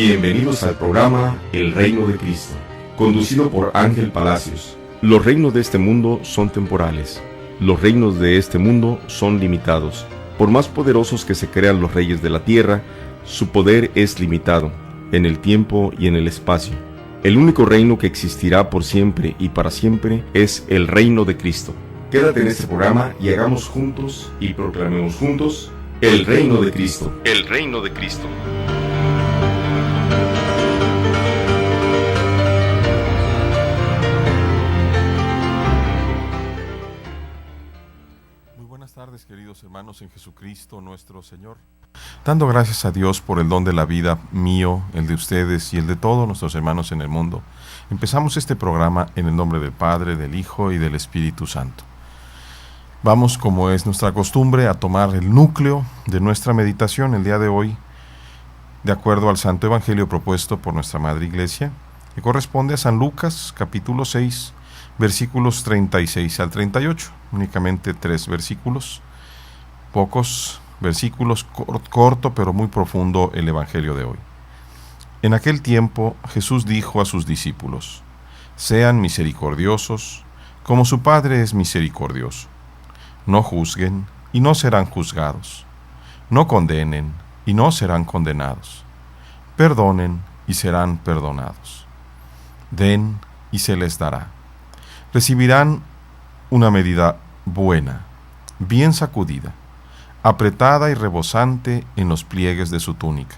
Bienvenidos al programa El Reino de Cristo, conducido por Ángel Palacios. Los reinos de este mundo son temporales. Los reinos de este mundo son limitados. Por más poderosos que se crean los reyes de la tierra, su poder es limitado, en el tiempo y en el espacio. El único reino que existirá por siempre y para siempre es el reino de Cristo. Quédate en este programa y hagamos juntos y proclamemos juntos el reino de Cristo. El reino de Cristo. Muy buenas tardes, queridos hermanos en Jesucristo nuestro Señor. Dando gracias a Dios por el don de la vida mío, el de ustedes y el de todos nuestros hermanos en el mundo, empezamos este programa en el nombre del Padre, del Hijo y del Espíritu Santo. Vamos, como es nuestra costumbre, a tomar el núcleo de nuestra meditación el día de hoy, de acuerdo al Santo Evangelio propuesto por nuestra Madre Iglesia, que corresponde a San Lucas, capítulo 6, versículos 36 al 38. Únicamente 3 versículos, pocos versículos, corto pero muy profundo el Evangelio de hoy. En aquel tiempo Jesús dijo a sus discípulos: sean misericordiosos, como su Padre es misericordioso. No juzguen, y no serán juzgados. No condenen, y no serán condenados. Perdonen, y serán perdonados. Den, y se les dará. Recibirán una medida buena, bien sacudida, apretada y rebosante en los pliegues de su túnica.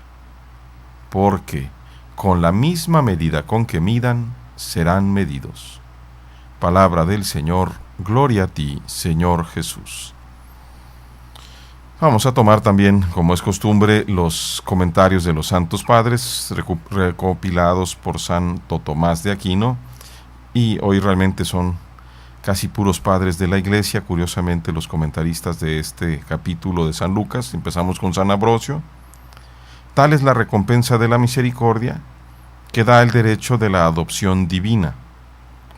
Porque con la misma medida con que midan, serán medidos. Palabra del Señor. Gloria a ti, Señor Jesús. Vamos a tomar también, como es costumbre, los comentarios de los Santos Padres recopilados por Santo Tomás de Aquino, y hoy realmente son casi puros padres de la Iglesia, curiosamente los comentaristas de este capítulo de San Lucas. Empezamos con San Ambrosio. Tal es la recompensa de la misericordia, que da el derecho de la adopción divina.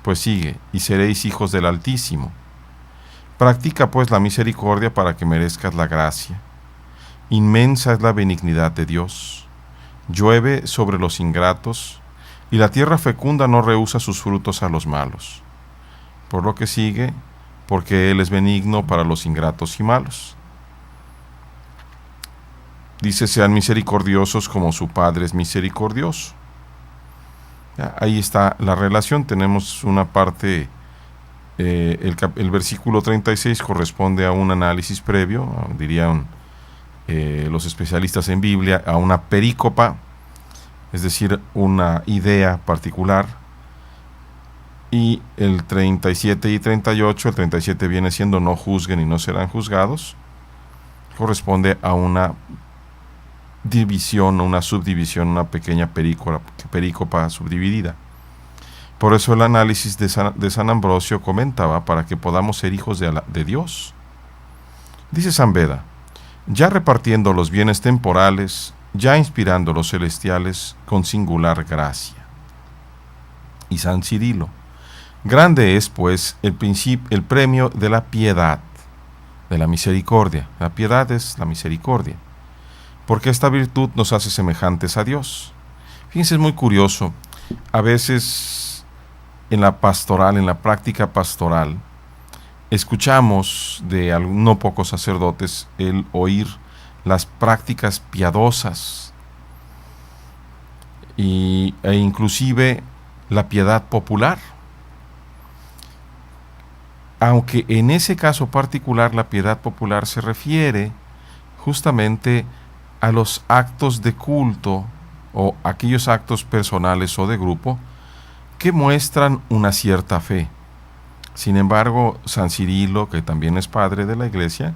Pues sigue: y seréis hijos del Altísimo. Practica pues la misericordia para que merezcas la gracia. Inmensa es la benignidad de Dios. Llueve sobre los ingratos, y la tierra fecunda no rehúsa sus frutos a los malos. Por lo que sigue: porque Él es benigno para los ingratos y malos. Dice: sean misericordiosos como su Padre es misericordioso. Ahí está la relación. Tenemos una parte, el versículo 36 corresponde a un análisis previo, dirían los especialistas en Biblia, a una perícopa, es decir, una idea particular. Y el 37 y 38, el 37 viene siendo no juzguen y no serán juzgados, corresponde a una división, una subdivisión, una pequeña perícopa subdividida. Por eso el análisis de San Ambrosio comentaba: para que podamos ser hijos de Dios. Dice San Beda: ya repartiendo los bienes temporales, ya inspirando los celestiales con singular gracia. Y San Cirilo: grande es pues el premio de la piedad, de la misericordia. La piedad es la misericordia, porque esta virtud nos hace semejantes a Dios. Fíjense, es muy curioso. A veces en la pastoral, en la práctica pastoral, escuchamos de no pocos sacerdotes el oír las prácticas piadosas e inclusive la piedad popular. Aunque en ese caso particular la piedad popular se refiere justamente a los actos de culto o aquellos actos personales o de grupo que muestran una cierta fe. Sin embargo, San Cirilo, que también es padre de la Iglesia,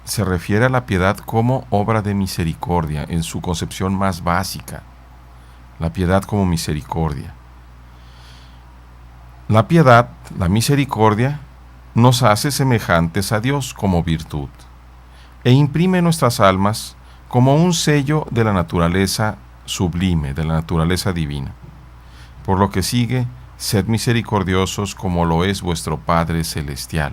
se refiere a la piedad como obra de misericordia en su concepción más básica. La piedad como misericordia. La piedad, la misericordia, nos hace semejantes a Dios como virtud e imprime en nuestras almas como un sello de la naturaleza sublime, de la naturaleza divina. Por lo que sigue: sed misericordiosos como lo es vuestro Padre Celestial.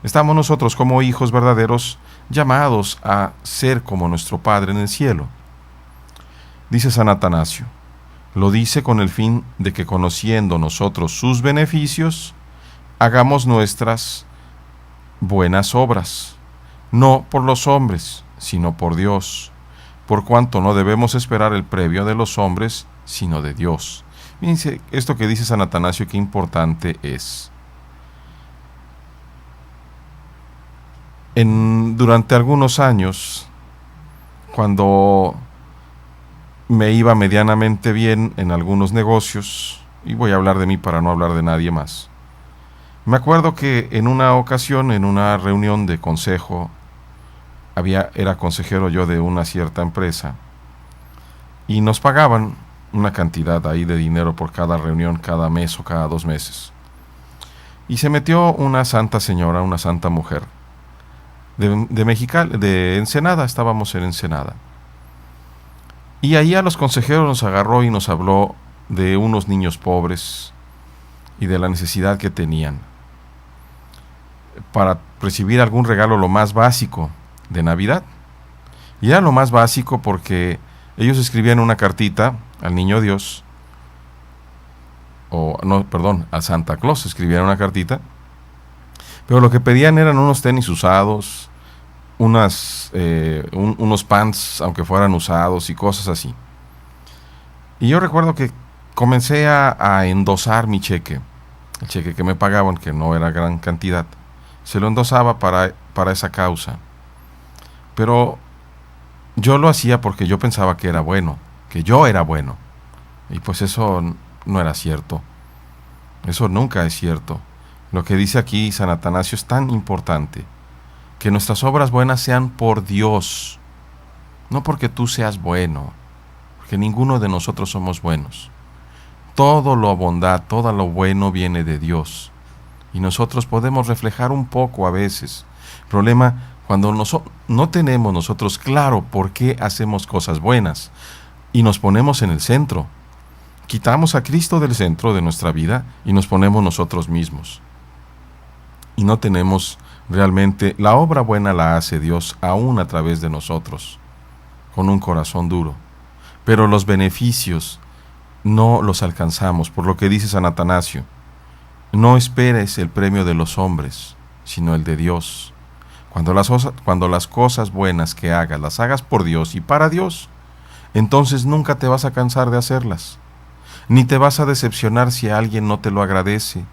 Estamos nosotros como hijos verdaderos llamados a ser como nuestro Padre en el cielo. Dice San Atanasio, lo dice con el fin de que conociendo nosotros sus beneficios, hagamos nuestras buenas obras, no por los hombres, sino por Dios, por cuanto no debemos esperar el premio de los hombres, sino de Dios. Fíjense, esto que dice San Atanasio, qué importante es. Durante algunos años, cuando me iba medianamente bien en algunos negocios, y voy a hablar de mí para no hablar de nadie más, me acuerdo que en una ocasión, en una reunión de consejo, era consejero yo de una cierta empresa, y nos pagaban una cantidad ahí de dinero por cada reunión, cada mes o cada 2 meses. Y se metió una santa señora, una santa mujer, de Mexicali, de Ensenada, estábamos en Ensenada. Y ahí a los consejeros nos agarró y nos habló de unos niños pobres y de la necesidad que tenían para recibir algún regalo, lo más básico de Navidad. Y era lo más básico porque ellos escribían una cartita al Niño Dios, a Santa Claus escribían una cartita, pero lo que pedían eran unos tenis usados, unos pants, aunque fueran usados, y cosas así. Y yo recuerdo que comencé a endosar mi cheque, el cheque que me pagaban, que no era gran cantidad, se lo endosaba para esa causa. Pero yo lo hacía porque yo pensaba que era bueno, que yo era bueno. Y pues eso no era cierto. Eso nunca es cierto. Lo que dice aquí San Atanasio es tan importante, que nuestras obras buenas sean por Dios, no porque tú seas bueno, porque ninguno de nosotros somos buenos. Todo lo bondad, todo lo bueno viene de Dios, y nosotros podemos reflejar un poco a veces. El problema cuando no tenemos nosotros claro por qué hacemos cosas buenas y nos ponemos en el centro. Quitamos a Cristo del centro de nuestra vida y nos ponemos nosotros mismos. Y no tenemos realmente, la obra buena la hace Dios aún a través de nosotros, con un corazón duro. Pero los beneficios no los alcanzamos, por lo que dice San Atanasio, no esperes el premio de los hombres, sino el de Dios. Cuando las cosas buenas que hagas, las hagas por Dios y para Dios, entonces nunca te vas a cansar de hacerlas, ni te vas a decepcionar si alguien no te lo agradece,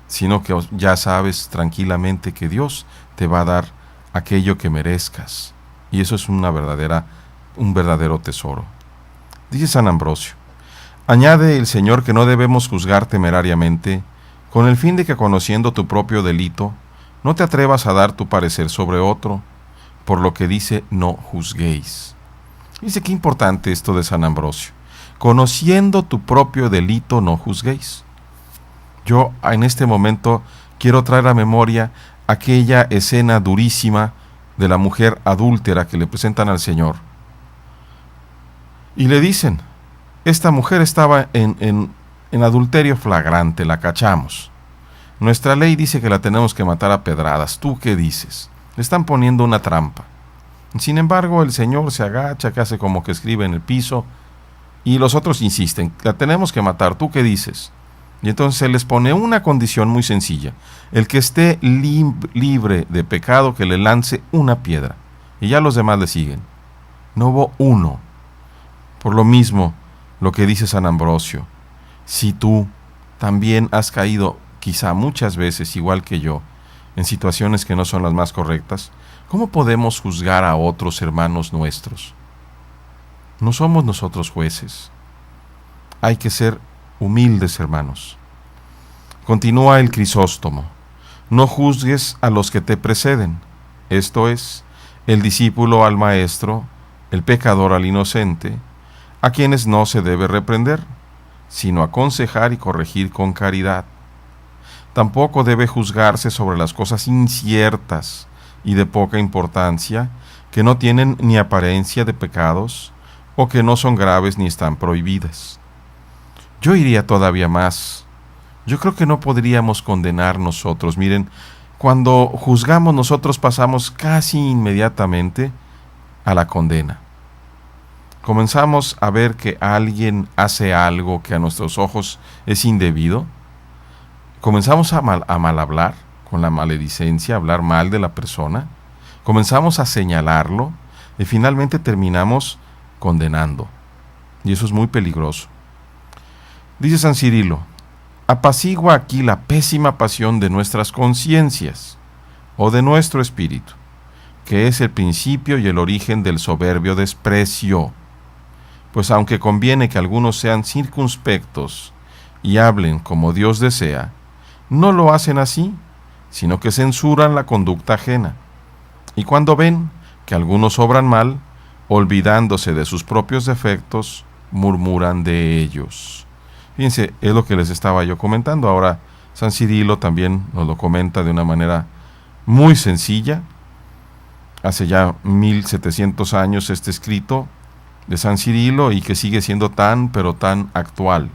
sino que ya sabes tranquilamente que Dios te va a dar aquello que merezcas, y eso es un verdadero tesoro. Dice San Ambrosio, añade el Señor que no debemos juzgar temerariamente, con el fin de que conociendo tu propio delito, no te atrevas a dar tu parecer sobre otro, por lo que dice no juzguéis. Dice qué importante esto de San Ambrosio, conociendo tu propio delito no juzguéis. Yo en este momento quiero traer a memoria aquella escena durísima de la mujer adúltera que le presentan al Señor. Y le dicen, esta mujer estaba en adulterio flagrante, la cachamos. Nuestra ley dice que la tenemos que matar a pedradas. ¿Tú qué dices? Le están poniendo una trampa. Sin embargo, el Señor se agacha, que hace como que escribe en el piso, y los otros insisten, la tenemos que matar. ¿Tú qué dices? Y entonces se les pone una condición muy sencilla. El que esté libre de pecado, que le lance una piedra. Y ya los demás le siguen. No hubo uno. Por lo mismo, lo que dice San Ambrosio, si tú también has caído, quizá muchas veces, igual que yo, en situaciones que no son las más correctas, ¿cómo podemos juzgar a otros hermanos nuestros? No somos nosotros jueces. Hay que ser humildes, hermanos. Continúa el Crisóstomo. No juzgues a los que te preceden, esto es, el discípulo al maestro, el pecador al inocente, a quienes no se debe reprender, sino aconsejar y corregir con caridad. Tampoco debe juzgarse sobre las cosas inciertas y de poca importancia, que no tienen ni apariencia de pecados, o que no son graves ni están prohibidas. Yo iría todavía más. Yo creo que no podríamos condenar nosotros. Miren, cuando juzgamos nosotros pasamos casi inmediatamente a la condena. comenzamos a ver que alguien hace algo que a nuestros ojos es indebido, comenzamos a mal hablar, con la maledicencia, hablar mal de la persona, comenzamos a señalarlo y finalmente terminamos condenando. Y eso es muy peligroso. Dice San Cirilo: apacigua aquí la pésima pasión de nuestras conciencias o de nuestro espíritu, que es el principio y el origen del soberbio desprecio. Pues aunque conviene que algunos sean circunspectos y hablen como Dios desea, no lo hacen así, sino que censuran la conducta ajena. Y cuando ven que algunos obran mal, olvidándose de sus propios defectos, murmuran de ellos. Fíjense, es lo que les estaba yo comentando. Ahora San Cirilo también nos lo comenta de una manera muy sencilla. Hace ya 1700 años este escrito de San Cirilo y que sigue siendo tan, pero tan actual.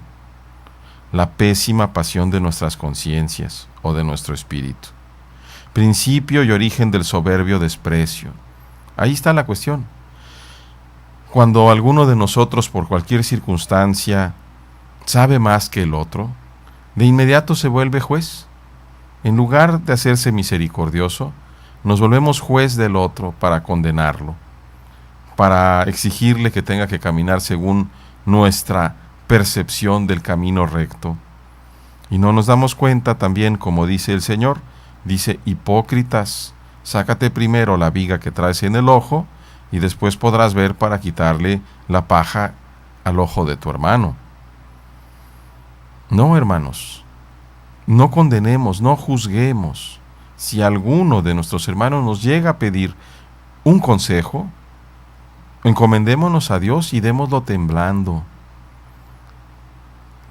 La pésima pasión de nuestras conciencias o de nuestro espíritu. Principio y origen del soberbio desprecio. Ahí está la cuestión. Cuando alguno de nosotros, por cualquier circunstancia, sabe más que el otro, de inmediato se vuelve juez. En lugar de hacerse misericordioso, nos volvemos juez del otro para condenarlo, para exigirle que tenga que caminar según nuestra percepción del camino recto. Y no nos damos cuenta también, como dice el Señor, dice: hipócritas, sácate primero la viga que traes en el ojo y después podrás ver para quitarle la paja al ojo de tu hermano. No, hermanos, no condenemos, no juzguemos. Si alguno de nuestros hermanos nos llega a pedir un consejo, encomendémonos a Dios y démoslo temblando.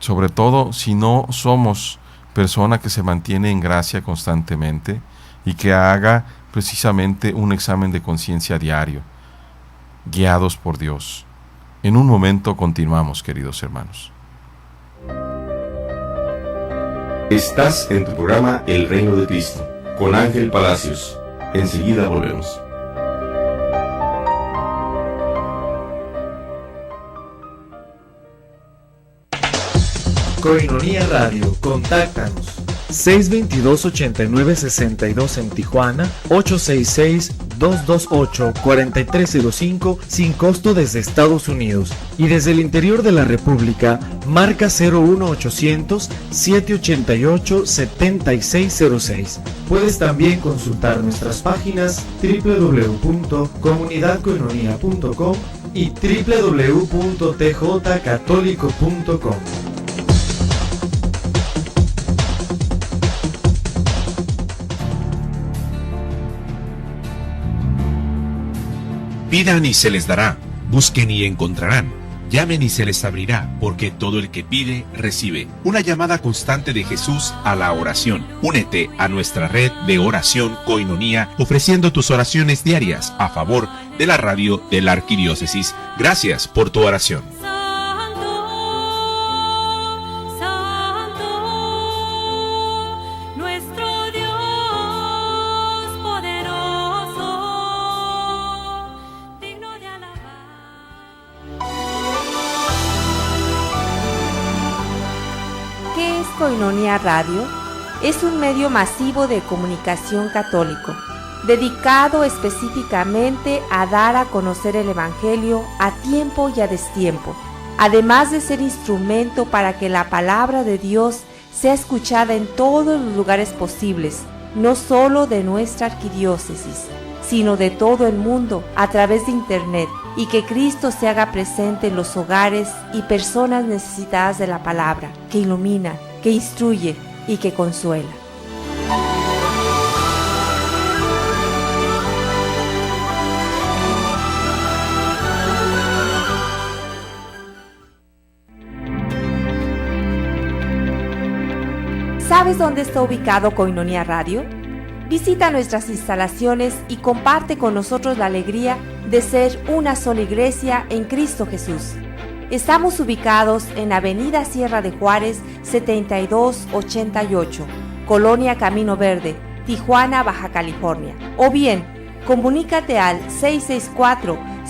Sobre todo si no somos persona que se mantiene en gracia constantemente y que haga precisamente un examen de conciencia diario, guiados por Dios. En un momento continuamos, queridos hermanos. Estás en tu programa El Reino de Cristo, con Ángel Palacios. Enseguida volvemos. Koinonia Radio, contáctanos 622-8962 en Tijuana, 866-228-4305 sin costo desde Estados Unidos, y desde el interior de la República marca 01800-788-7606. Puedes también consultar nuestras páginas www.comunidadcoinonia.com y www.tjcatólico.com. Pidan y se les dará, busquen y encontrarán, llamen y se les abrirá, porque todo el que pide, recibe. Una llamada constante de Jesús a la oración. Únete a nuestra red de oración Koinonia, ofreciendo tus oraciones diarias a favor de la radio de la Arquidiócesis. Gracias por tu oración. Koinonia Radio es un medio masivo de comunicación católico, dedicado específicamente a dar a conocer el Evangelio a tiempo y a destiempo, además de ser instrumento para que la palabra de Dios sea escuchada en todos los lugares posibles, no solo de nuestra arquidiócesis, sino de todo el mundo a través de Internet, y que Cristo se haga presente en los hogares y personas necesitadas de la palabra, que ilumina, que instruye y que consuela. ¿Sabes dónde está ubicado Koinonia Radio? Visita nuestras instalaciones y comparte con nosotros la alegría de ser una sola iglesia en Cristo Jesús. Estamos ubicados en Avenida Sierra de Juárez 7288, Colonia Camino Verde, Tijuana, Baja California. O bien, comunícate al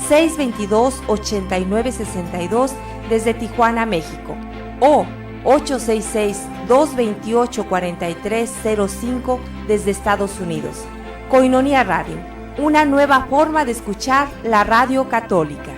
622-8962 desde Tijuana, México, o 866-228-4305 desde Estados Unidos. Koinonia Radio, una nueva forma de escuchar la radio católica.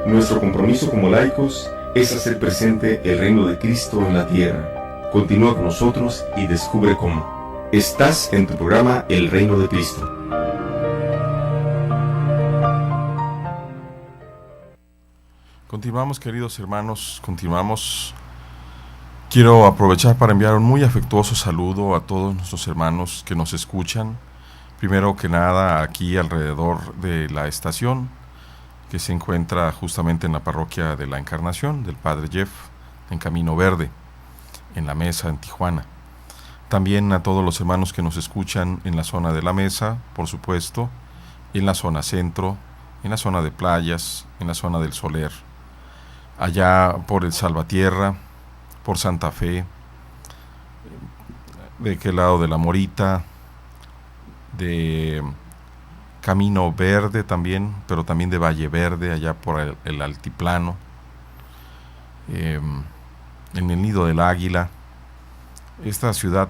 Nuestro compromiso como laicos es hacer presente el reino de Cristo en la tierra. Continúa con nosotros y descubre cómo. Estás en tu programa El Reino de Cristo. Continuamos, queridos hermanos, continuamos. Quiero aprovechar para enviar un muy afectuoso saludo a todos nuestros hermanos que nos escuchan. Primero que nada, aquí alrededor de la estación, que se encuentra justamente en la parroquia de la Encarnación del Padre Jeff, en Camino Verde, en la Mesa, en Tijuana. También a todos los hermanos que nos escuchan en la zona de la Mesa, por supuesto, en la zona centro, en la zona de Playas, en la zona del Soler, allá por el Salvatierra, por Santa Fe, de aquel lado de la Morita, de Camino Verde también, pero también de Valle Verde, allá por el Altiplano, en el Nido del Águila, esta ciudad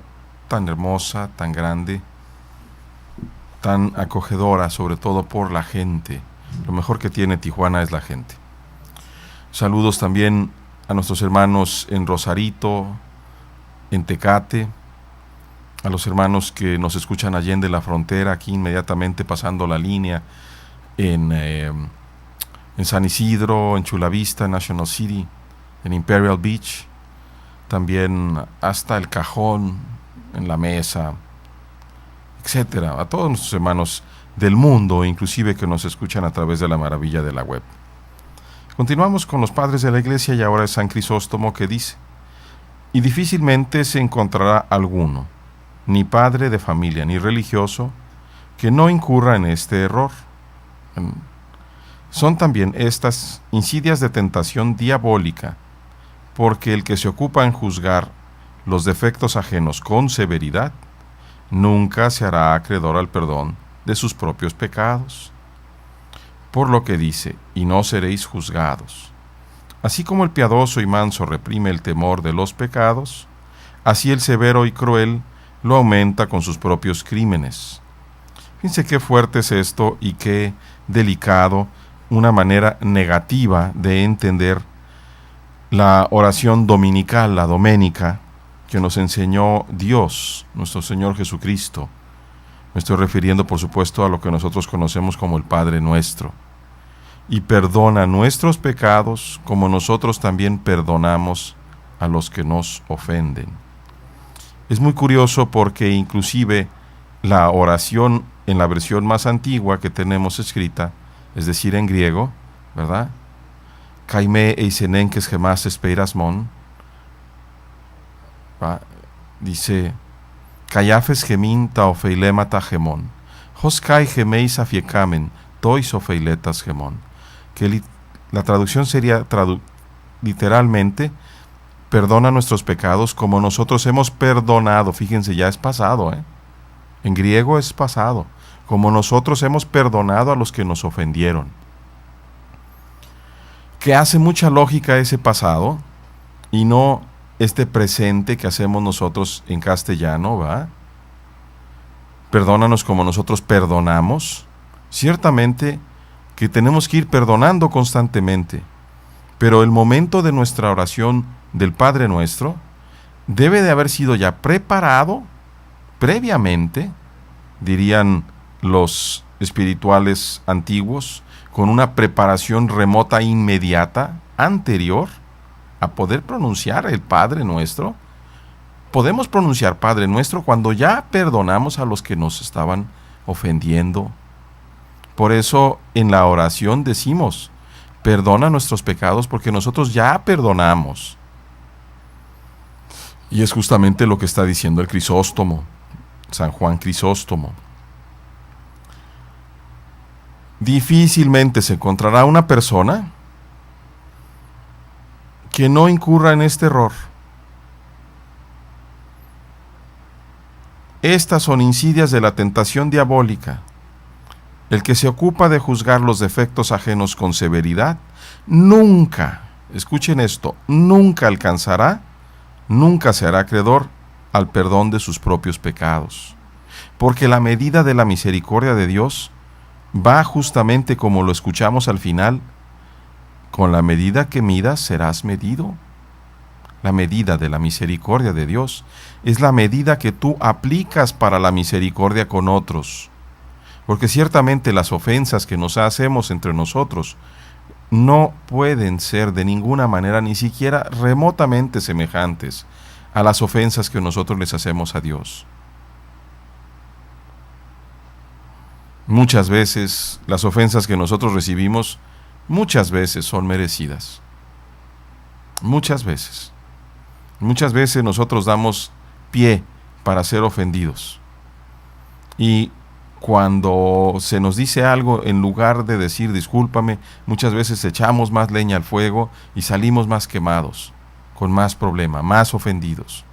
tan hermosa, tan grande, tan acogedora, sobre todo por la gente. Lo mejor que tiene Tijuana es la gente. Saludos también a nuestros hermanos en Rosarito, en Tecate, a los hermanos que nos escuchan allende la frontera, aquí inmediatamente pasando la línea, en San Isidro, en Chula Vista, en National City, en Imperial Beach, también hasta El Cajón, en La Mesa, etcétera, a todos nuestros hermanos del mundo, inclusive que nos escuchan a través de la maravilla de la web. Continuamos con los padres de la Iglesia y ahora es San Crisóstomo, que dice: y difícilmente se encontrará alguno, ni padre de familia ni religioso, que no incurra en este error. Son también estas insidias de tentación diabólica, porque el que se ocupa en juzgar los defectos ajenos con severidad, nunca se hará acreedor al perdón de sus propios pecados. Por lo que dice: y no seréis juzgados. Así como el piadoso y manso reprime el temor de los pecados, así el severo y cruel lo aumenta con sus propios crímenes. Fíjense qué fuerte es esto y qué delicado, una manera negativa de entender la oración dominical, la doménica, que nos enseñó Dios, nuestro Señor Jesucristo. Me estoy refiriendo, por supuesto, a lo que nosotros conocemos como el Padre Nuestro. Y perdona nuestros pecados como nosotros también perdonamos a los que nos ofenden. Es muy curioso porque inclusive la oración en la versión más antigua que tenemos escrita, es decir, en griego, ¿verdad? Kaime eisenenkes gemas esperasmon, dice: Kayafes gemin taofeilema tagemon, hoskai gemeis afiekamen, tois ofeiletas gemon. Que la traducción sería literalmente: perdona nuestros pecados como nosotros hemos perdonado. Fíjense, ya es pasado, en griego es pasado, como nosotros hemos perdonado a los que nos ofendieron. Que hace mucha lógica ese pasado y no este presente que hacemos nosotros en castellano, ¿va? Perdónanos como nosotros perdonamos. Ciertamente que tenemos que ir perdonando constantemente, pero el momento de nuestra oración del Padre Nuestro debe de haber sido ya preparado previamente, dirían los espirituales antiguos, con una preparación remota inmediata, anterior a poder pronunciar el Padre Nuestro. Podemos pronunciar Padre Nuestro cuando ya perdonamos a los que nos estaban ofendiendo. Por eso en la oración decimos: perdona nuestros pecados, porque nosotros ya perdonamos. Y es justamente lo que está diciendo el Crisóstomo, San Juan Crisóstomo. difícilmente se encontrará una persona que no incurra en este error. Estas son insidias de la tentación diabólica. El que se ocupa de juzgar los defectos ajenos con severidad, nunca, escuchen esto, nunca alcanzará, nunca se hará acreedor al perdón de sus propios pecados. Porque la medida de la misericordia de Dios va justamente como lo escuchamos al final: con la medida que midas serás medido. La medida de la misericordia de Dios es la medida que tú aplicas para la misericordia con otros. Porque ciertamente las ofensas que nos hacemos entre nosotros no pueden ser de ninguna manera ni siquiera remotamente semejantes a las ofensas que nosotros les hacemos a Dios. Muchas veces las ofensas que nosotros recibimos, muchas veces son merecidas. Muchas veces. Muchas veces nosotros damos pie para ser ofendidos. Y cuando se nos dice algo, en lugar de decir discúlpame, muchas veces echamos más leña al fuego y salimos más quemados, con más problema, más ofendidos.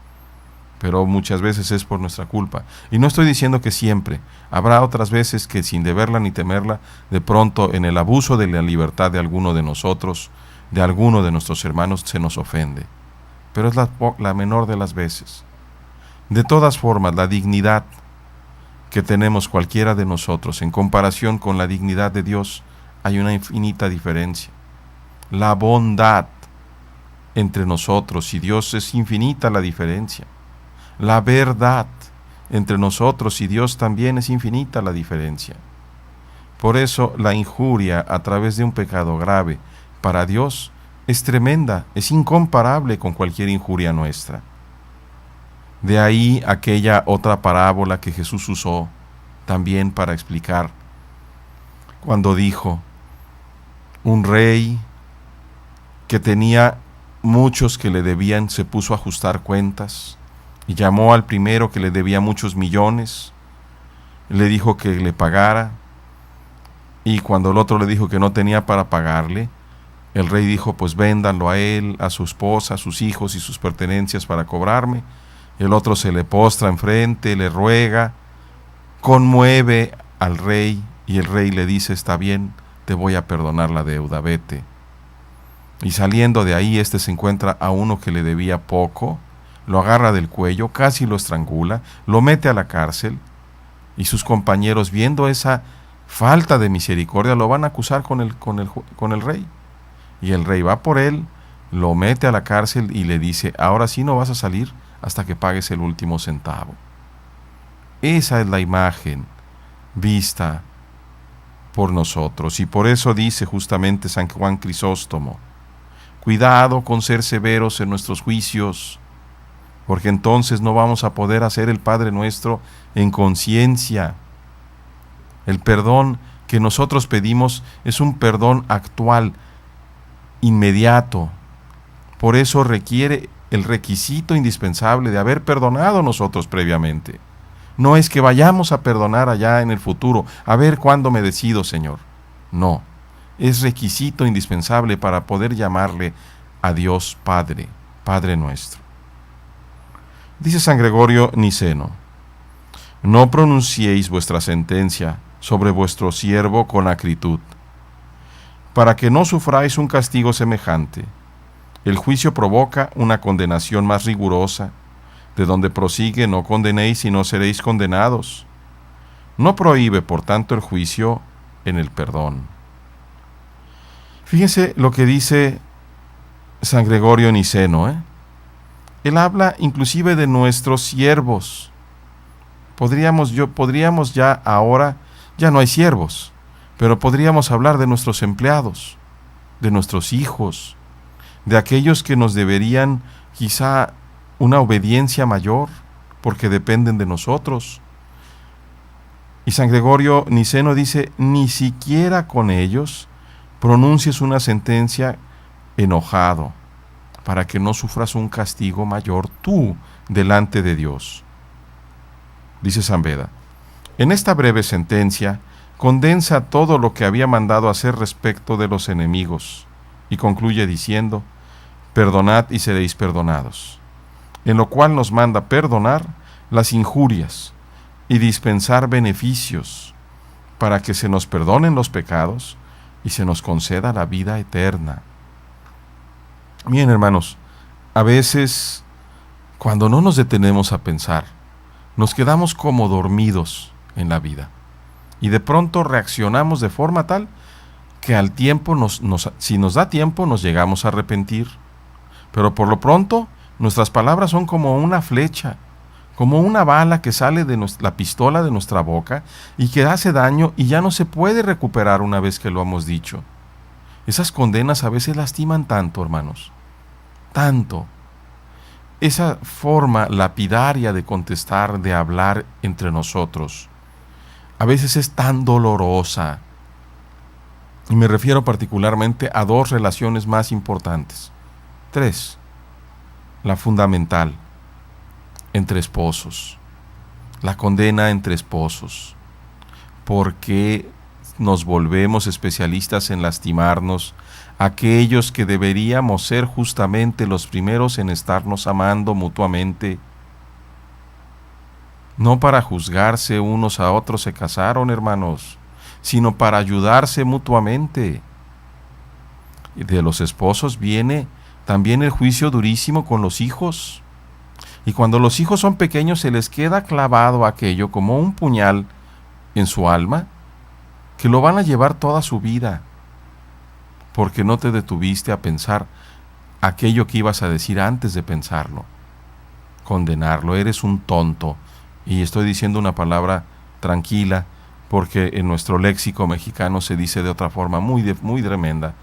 Pero muchas veces es por nuestra culpa. Y no estoy diciendo que siempre. Habrá otras veces que sin deberla ni temerla, de pronto en el abuso de la libertad de alguno de nosotros, de alguno de nuestros hermanos, se nos ofende. Pero es la menor de las veces. De todas formas, la dignidad que tenemos cualquiera de nosotros en comparación con la dignidad de Dios, hay una infinita diferencia. La bondad entre nosotros y Dios, es infinita la diferencia. La verdad entre nosotros y Dios también es infinita la diferencia. Por eso la injuria a través de un pecado grave para Dios es tremenda, es incomparable con cualquier injuria nuestra. De ahí aquella otra parábola que Jesús usó también para explicar, cuando dijo: un rey que tenía muchos que le debían, se puso a ajustar cuentas y llamó al primero que le debía muchos millones, le dijo que le pagara, y cuando el otro le dijo que no tenía para pagarle, el rey dijo: pues véndanlo a él, a su esposa, a sus hijos y sus pertenencias para cobrarme. El otro se le postra enfrente, le ruega, conmueve al rey, y el rey le dice: está bien, te voy a perdonar la deuda, vete. Y saliendo de ahí, se encuentra a uno que le debía poco, lo agarra del cuello, casi lo estrangula, lo mete a la cárcel, y sus compañeros, viendo esa falta de misericordia, lo van a acusar con el rey. Y el rey va por él, lo mete a la cárcel y le dice: ahora sí no vas a salir hasta que pagues el último centavo. Esa es la imagen vista por nosotros, y por eso dice justamente San Juan Crisóstomo: cuidado con ser severos en nuestros juicios, porque entonces no vamos a poder hacer el Padre Nuestro en conciencia. El perdón que nosotros pedimos es un perdón actual, inmediato. Por eso requiere el requisito indispensable de haber perdonado nosotros previamente. No es que vayamos a perdonar allá en el futuro, a ver cuándo me decido, Señor. No, es requisito indispensable para poder llamarle a Dios Padre, Padre nuestro. Dice San Gregorio Niceno: no pronunciéis vuestra sentencia sobre vuestro siervo con acritud, para que no sufráis un castigo semejante. El juicio provoca una condenación más rigurosa, de donde prosigue: no condenéis y no seréis condenados. No prohíbe, por tanto, el juicio en el perdón. Fíjense lo que dice San Gregorio Niceno, Él habla inclusive de nuestros siervos. Podríamos ya ahora, ya no hay siervos, pero podríamos hablar de nuestros empleados, de nuestros hijos, de aquellos que nos deberían quizá una obediencia mayor, porque dependen de nosotros. Y San Gregorio Niceno dice: ni siquiera con ellos pronuncies una sentencia enojado, para que no sufras un castigo mayor tú delante de Dios. Dice San Beda: en esta breve sentencia condensa todo lo que había mandado hacer respecto de los enemigos y concluye diciendo: perdonad y seréis perdonados, en lo cual nos manda perdonar las injurias y dispensar beneficios para que se nos perdonen los pecados y se nos conceda la vida eterna. Bien, hermanos, a veces cuando no nos detenemos a pensar, nos quedamos como dormidos en la vida y de pronto reaccionamos de forma tal que al tiempo, si nos da tiempo, nos llegamos a arrepentir. Pero por lo pronto, nuestras palabras son como una flecha, como una bala que sale de la pistola de nuestra boca y que hace daño y ya no se puede recuperar una vez que lo hemos dicho. Esas condenas a veces lastiman tanto, hermanos, tanto. Esa forma lapidaria de contestar, de hablar entre nosotros, a veces es tan dolorosa. Y me refiero particularmente a dos relaciones más importantes. 3. La fundamental, entre esposos. La condena entre esposos. Porque nos volvemos especialistas en lastimarnos, aquellos que deberíamos ser justamente los primeros en estarnos amando mutuamente. No para juzgarse unos a otros se casaron, hermanos, sino para ayudarse mutuamente. Y de los esposos viene también el juicio durísimo con los hijos. Y cuando los hijos son pequeños se les queda clavado aquello como un puñal en su alma, que lo van a llevar toda su vida, porque no te detuviste a pensar aquello que ibas a decir antes de pensarlo. Condenarlo, eres un tonto. Y estoy diciendo una palabra tranquila, porque en nuestro léxico mexicano se dice de otra forma muy tremenda.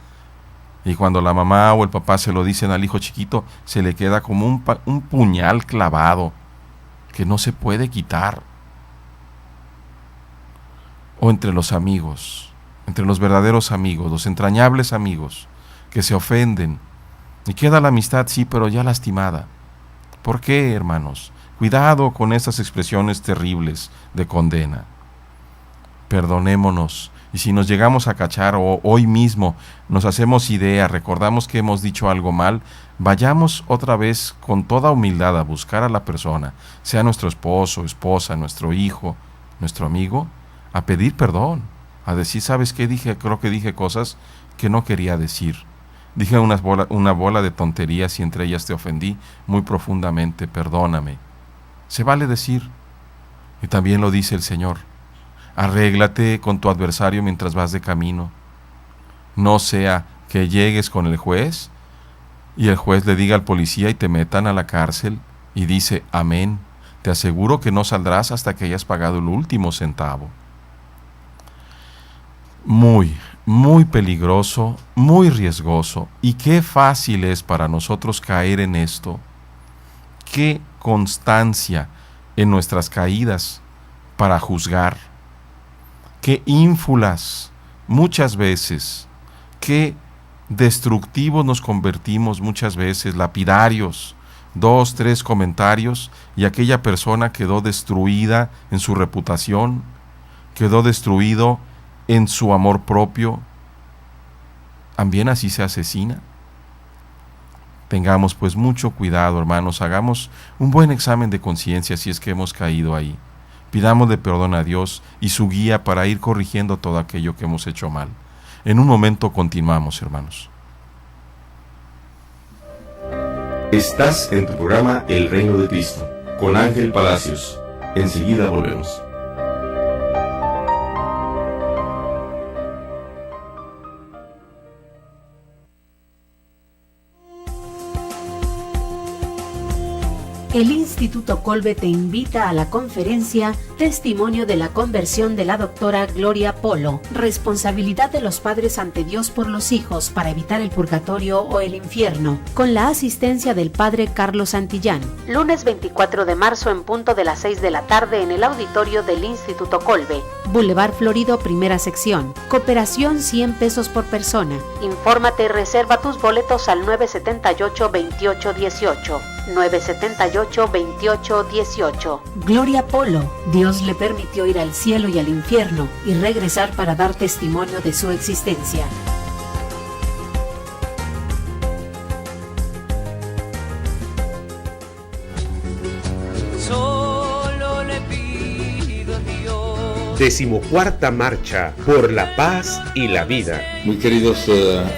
Y cuando la mamá o el papá se lo dicen al hijo chiquito, se le queda como un puñal clavado que no se puede quitar. O entre los amigos, entre los verdaderos amigos, los entrañables amigos, que se ofenden. Y queda la amistad, sí, pero ya lastimada. ¿Por qué, hermanos? Cuidado con estas expresiones terribles de condena. Perdonémonos. Y si nos llegamos a cachar o hoy mismo nos hacemos idea, recordamos que hemos dicho algo mal, vayamos otra vez con toda humildad a buscar a la persona, sea nuestro esposo, esposa, nuestro hijo, nuestro amigo, a pedir perdón, a decir: ¿sabes qué? Creo que dije cosas que no quería decir. Dije una bola de tonterías y entre ellas te ofendí muy profundamente, perdóname. Se vale decir. Y también lo dice el Señor: arréglate con tu adversario mientras vas de camino. No sea que llegues con el juez y el juez le diga al policía y te metan a la cárcel y dice: amén, te aseguro que no saldrás hasta que hayas pagado el último centavo. Muy, muy peligroso, muy riesgoso. Y qué fácil es para nosotros caer en esto. Qué constancia en nuestras caídas para juzgar. Qué ínfulas muchas veces. Qué destructivos nos convertimos muchas veces, lapidarios. 2, 3 comentarios y aquella persona quedó destruida en su reputación, quedó destruido en su amor propio. ¿También así se asesina? Tengamos pues mucho cuidado, hermanos, hagamos un buen examen de conciencia si es que hemos caído ahí. Pidámosle perdón a Dios y su guía para ir corrigiendo todo aquello que hemos hecho mal. En un momento continuamos, hermanos. Estás en tu programa El Reino de Cristo, con Ángel Palacios. Enseguida volvemos. El Instituto Kolbe te invita a la conferencia Testimonio de la conversión de la doctora Gloria Polo, responsabilidad de los padres ante Dios por los hijos para evitar el purgatorio o el infierno, con la asistencia del padre Carlos Santillán. Lunes 24 de marzo en punto de las 6 de la tarde en el auditorio del Instituto Kolbe. Boulevard Florido, primera sección. Cooperación 100 pesos por persona. Infórmate y reserva tus boletos al 978-2818. 978-2818. Gloria Polo, Dios le permitió ir al cielo y al infierno y regresar para dar testimonio de su existencia. Solo le pido a Dios. 14ª Marcha por la Paz y la Vida. Muy queridos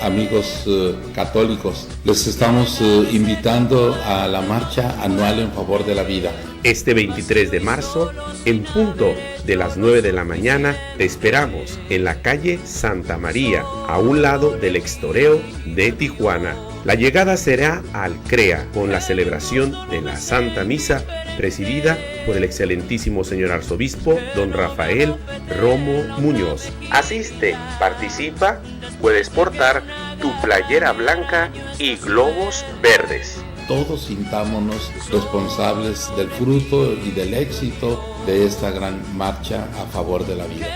amigos católicos, les estamos invitando a la marcha anual en favor de la vida. Este 23 de marzo, en punto de las 9 de la mañana, te esperamos en la calle Santa María, a un lado del Extoreo de Tijuana. La llegada será al CREA con la celebración de la Santa Misa, presidida por el excelentísimo señor arzobispo don Rafael Romo Muñoz. Asiste, participa, puedes portar tu playera blanca y globos verdes. Todos sintámonos responsables del fruto y del éxito de esta gran marcha a favor de la vida.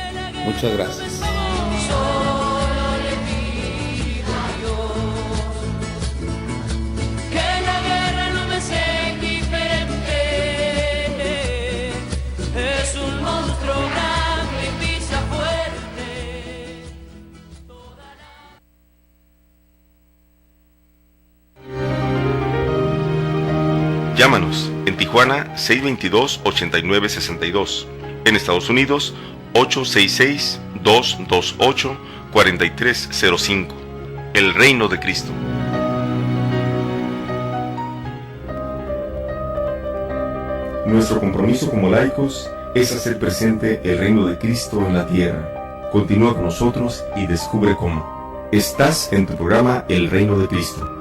Muchas gracias. Llámanos en Tijuana 622-8962, en Estados Unidos 866-228-4305. El Reino de Cristo. Nuestro compromiso como laicos es hacer presente el reino de Cristo en la tierra. Continúa con nosotros y descubre cómo. Estás en tu programa El Reino de Cristo.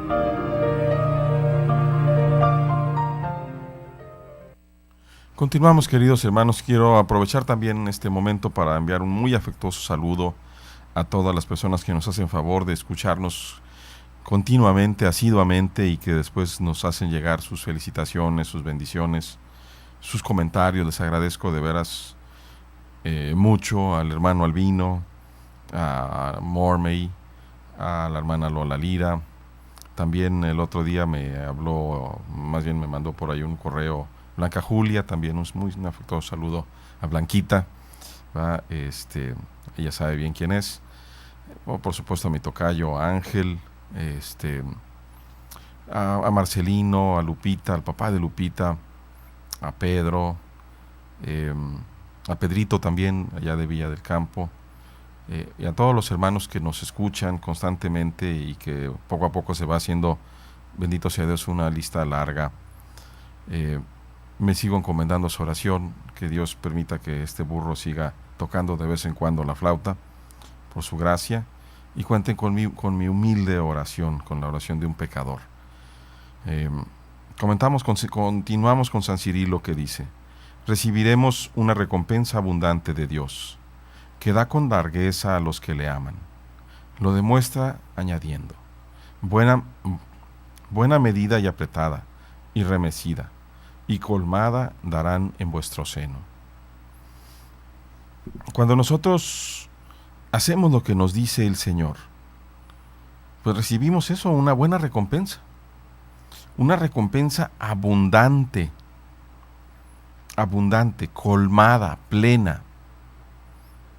Continuamos, queridos hermanos. Quiero aprovechar también este momento para enviar un muy afectuoso saludo a todas las personas que nos hacen favor de escucharnos continuamente, asiduamente, y que después nos hacen llegar sus felicitaciones, sus bendiciones, sus comentarios. Les agradezco de veras mucho al hermano Albino, a Mormey, a la hermana Lola Lira. También el otro día me habló, más bien me mandó por ahí un correo Blanca Julia, también un afectuoso saludo a Blanquita, ¿va? Ella sabe bien quién es. Por supuesto a mi tocayo, a Ángel, a Marcelino, a Lupita, al papá de Lupita, a Pedro, a Pedrito también, allá de Villa del Campo, y a todos los hermanos que nos escuchan constantemente y que poco a poco se va haciendo, bendito sea Dios, una lista larga. Me sigo encomendando su oración, que Dios permita que este burro siga tocando de vez en cuando la flauta, por su gracia, y cuenten con mi humilde oración, con la oración de un pecador. Continuamos con San Cirilo, que dice: recibiremos una recompensa abundante de Dios, que da con largueza a los que le aman. Lo demuestra añadiendo: buena medida y apretada, y remecida, y colmada darán en vuestro seno. Cuando nosotros hacemos lo que nos dice el Señor, pues recibimos eso, una buena recompensa, una recompensa abundante, colmada, plena,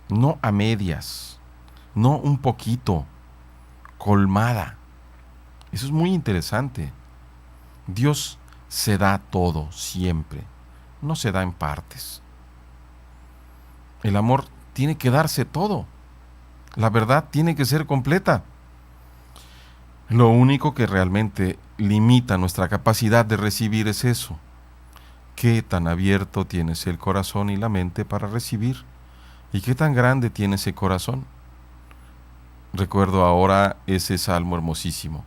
no a medias, no un poquito, colmada. Eso es muy interesante. Dios se da todo siempre, no se da en partes. El amor tiene que darse todo, la verdad tiene que ser completa. Lo único que realmente limita nuestra capacidad de recibir es eso. ¿Qué tan abierto tienes el corazón y la mente para recibir? ¿Y qué tan grande tiene ese corazón? Recuerdo ahora ese salmo hermosísimo: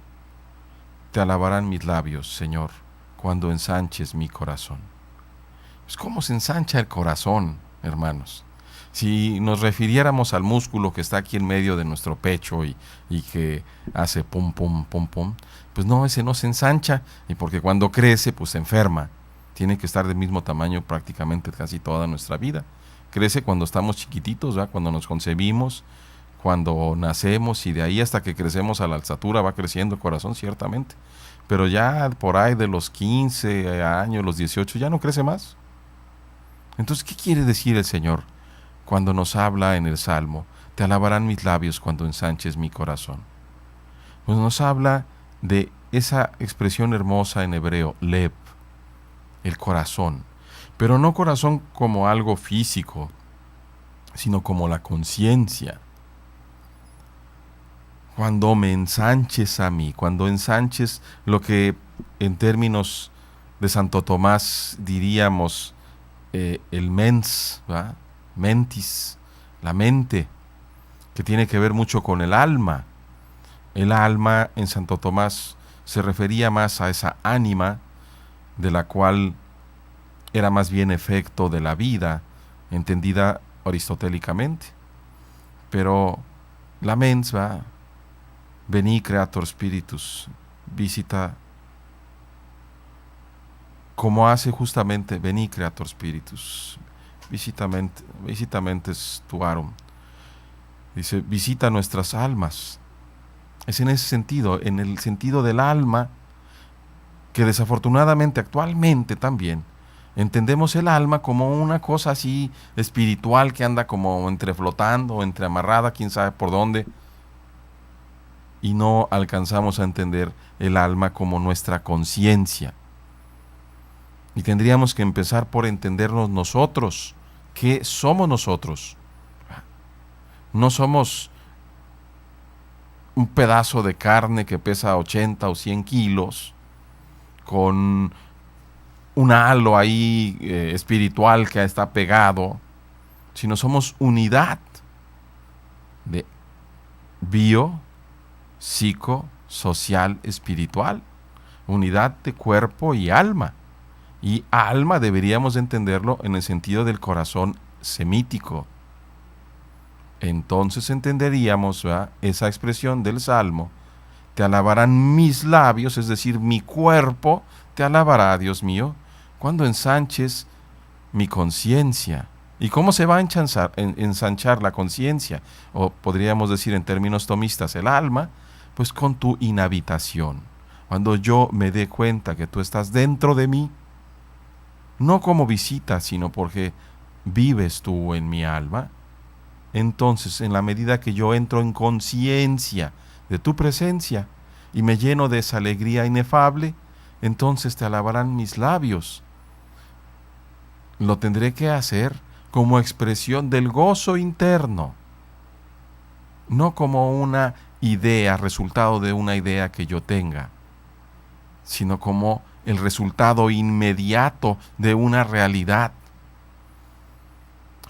te alabarán mis labios, Señor, cuando ensanches mi corazón. Pues ¿cómo se ensancha el corazón, hermanos? Si nos refiriéramos al músculo que está aquí en medio de nuestro pecho y que hace pum, pum, pum, pum, pues no, ese no se ensancha, y porque cuando crece, pues se enferma. Tiene que estar del mismo tamaño prácticamente casi toda nuestra vida. Crece cuando estamos chiquititos, ¿verdad? Cuando nos concebimos, cuando nacemos, y de ahí hasta que crecemos a la alzatura va creciendo el corazón, ciertamente. pero ya por ahí de los 15 años, los 18, ya no crece más. Entonces, ¿qué quiere decir el Señor cuando nos habla en el Salmo? Te alabarán mis labios cuando ensanches mi corazón. Pues nos habla de esa expresión hermosa en hebreo, lev, el corazón. Pero no corazón como algo físico, sino como la conciencia. Cuando me ensanches a mí, cuando ensanches lo que en términos de Santo Tomás diríamos el mens, ¿verdad? Mentis, la mente, que tiene que ver mucho con el alma. El alma en Santo Tomás se refería más a esa ánima de la cual era más bien efecto de la vida, entendida aristotélicamente. Pero la mens, va, veni creator spiritus, visita, como hace justamente veni creator spiritus, visita mentes tuarum. Dice, visita nuestras almas. Es en ese sentido, en el sentido del alma, que desafortunadamente actualmente también entendemos el alma como una cosa así espiritual que anda como entre flotando, entre amarrada, quién sabe por dónde, y no alcanzamos a entender el alma como nuestra conciencia. Y tendríamos que empezar por entendernos nosotros. ¿Qué somos nosotros? No somos un pedazo de carne que pesa 80 o 100 kilos, con un halo ahí espiritual que está pegado, sino somos unidad de bio, psico, social, espiritual, unidad de cuerpo y alma. Y alma deberíamos entenderlo en el sentido del corazón semítico. Entonces entenderíamos, ¿verdad?, esa expresión del Salmo: te alabarán mis labios, es decir, mi cuerpo te alabará, Dios mío, cuando ensanches mi conciencia. ¿Y cómo se va a ensanchar la conciencia? O podríamos decir en términos tomistas, el alma, pues con tu inhabitación. Cuando yo me dé cuenta que tú estás dentro de mí, no como visita, sino porque vives tú en mi alma, entonces en la medida que yo entro en conciencia de tu presencia y me lleno de esa alegría inefable, entonces te alabarán mis labios. Lo tendré que hacer como expresión del gozo interno, no como una idea, resultado de una idea que yo tenga, sino como el resultado inmediato de una realidad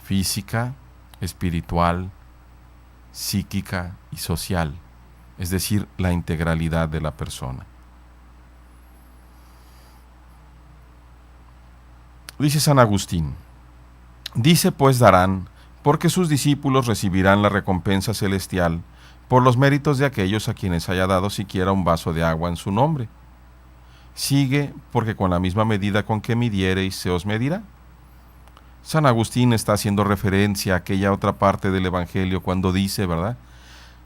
física, espiritual, psíquica y social, es decir, la integralidad de la persona. Dice San Agustín: dice pues darán, porque sus discípulos recibirán la recompensa celestial por los méritos de aquellos a quienes haya dado siquiera un vaso de agua en su nombre. Sigue, porque con la misma medida con que midiereis se os medirá. San Agustín está haciendo referencia a aquella otra parte del Evangelio cuando dice, ¿verdad?,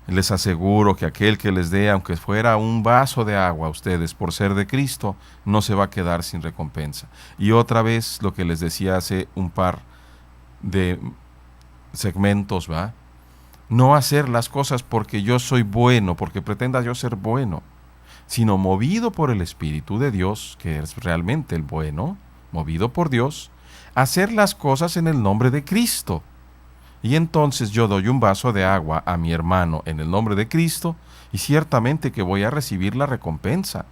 les aseguro que aquel que les dé, aunque fuera un vaso de agua a ustedes por ser de Cristo, no se va a quedar sin recompensa. Y otra vez lo que les decía hace un par de segmentos, ¿va? No hacer las cosas porque yo soy bueno, porque pretenda yo ser bueno, sino movido por el Espíritu de Dios, que es realmente el bueno, movido por Dios, hacer las cosas en el nombre de Cristo. Y entonces yo doy un vaso de agua a mi hermano en el nombre de Cristo, y ciertamente que voy a recibir la recompensa,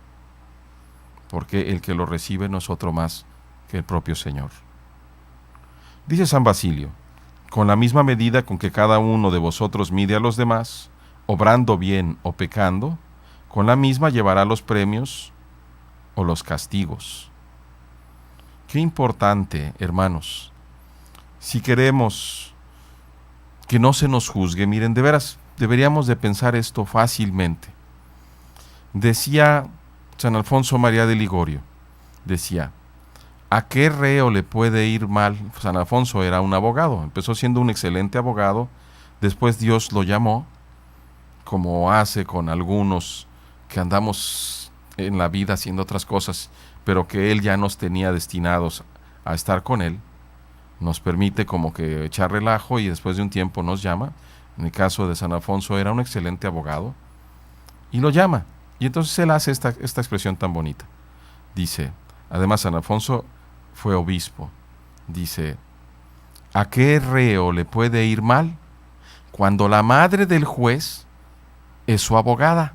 porque el que lo recibe no es otro más que el propio Señor. Dice San Basilio: con la misma medida con que cada uno de vosotros mide a los demás, obrando bien o pecando, con la misma llevará los premios o los castigos. Qué importante, hermanos. Si queremos que no se nos juzgue, miren, de veras, deberíamos de pensar esto fácilmente. Decía San Alfonso María de Ligorio, decía: ¿a qué reo le puede ir mal? San Alfonso era un abogado, empezó siendo un excelente abogado, después Dios lo llamó, como hace con algunos que andamos en la vida haciendo otras cosas, pero que Él ya nos tenía destinados a estar con Él, nos permite como que echar relajo y después de un tiempo nos llama. En el caso de San Alfonso era un excelente abogado y lo llama. Y entonces él hace esta expresión tan bonita. Dice, además San Alfonso fue obispo. Dice, ¿a qué reo le puede ir mal cuando la madre del juez es su abogada?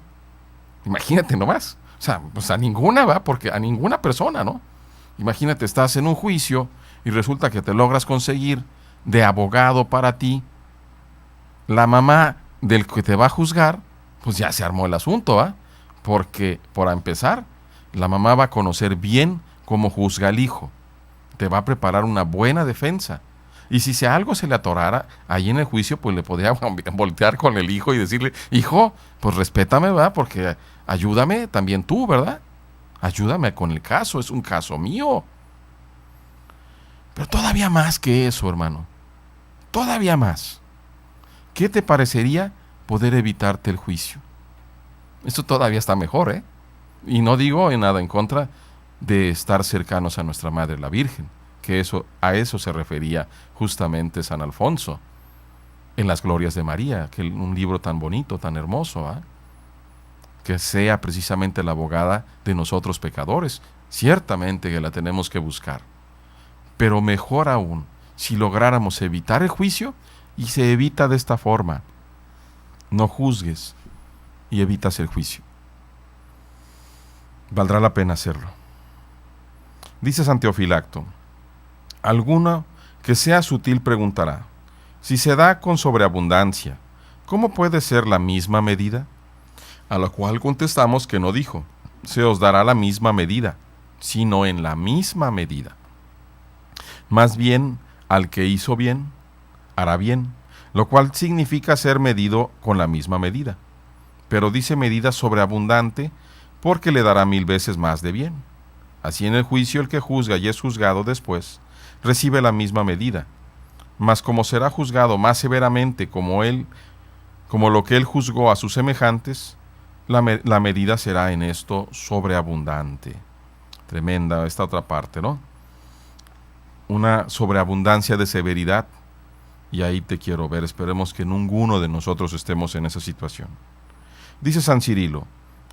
Imagínate nomás. O sea, pues a ninguna, ¿va? Porque a ninguna persona, ¿no? Imagínate, estás en un juicio y resulta que te logras conseguir de abogado para ti la mamá del que te va a juzgar, pues ya se armó el asunto, ¿va? Porque, por empezar, la mamá va a conocer bien cómo juzga al hijo. Te va a preparar una buena defensa. Y si algo se le atorara, ahí en el juicio, pues le podía voltear con el hijo y decirle, hijo, pues respétame, ¿verdad? Porque ayúdame también tú, ¿verdad? Ayúdame con el caso, es un caso mío. Pero todavía más que eso, hermano. Todavía más. ¿Qué te parecería poder evitarte el juicio? Esto todavía está mejor, ¿eh? Y no digo en nada en contra de estar cercanos a nuestra Madre la Virgen, que a eso se refería justamente San Alfonso en las Glorias de María, que un libro tan bonito, tan hermoso, ¿eh? Que sea precisamente la abogada de nosotros pecadores. Ciertamente que la tenemos que buscar, pero mejor aún si lográramos evitar el juicio, y se evita de esta forma. No juzgues y evitas el juicio. Valdrá la pena hacerlo. Dice San Teofilacto, alguno que sea sutil preguntará, si se da con sobreabundancia, ¿cómo puede ser la misma medida? A lo cual contestamos que no dijo, se os dará la misma medida, sino en la misma medida. Más bien, al que hizo bien, hará bien, lo cual significa ser medido con la misma medida. Pero dice medida sobreabundante porque le dará 1000 veces más de bien. Así en el juicio el que juzga y es juzgado después, recibe la misma medida. Mas como será juzgado más severamente como lo que él juzgó a sus semejantes, la medida será en esto sobreabundante. Tremenda esta otra parte, ¿no? Una sobreabundancia de severidad. Y ahí te quiero ver, esperemos que ninguno de nosotros estemos en esa situación. Dice San Cirilo,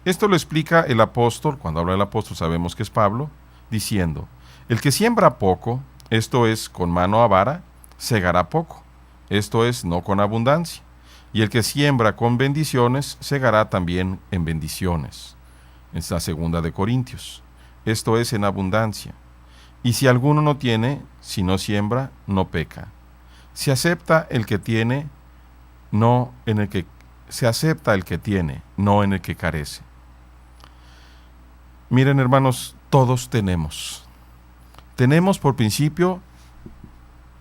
esto lo explica el apóstol, cuando habla el apóstol sabemos que es Pablo, diciendo, el que siembra poco, esto es con mano avara, segará poco, esto es no con abundancia, y el que siembra con bendiciones, segará también en bendiciones. Es la 2 de Corintios, esto es en abundancia. Y si alguno no tiene, si no siembra, no peca. Se acepta el que tiene, no en el que carece. Miren, hermanos, todos tenemos. Tenemos por principio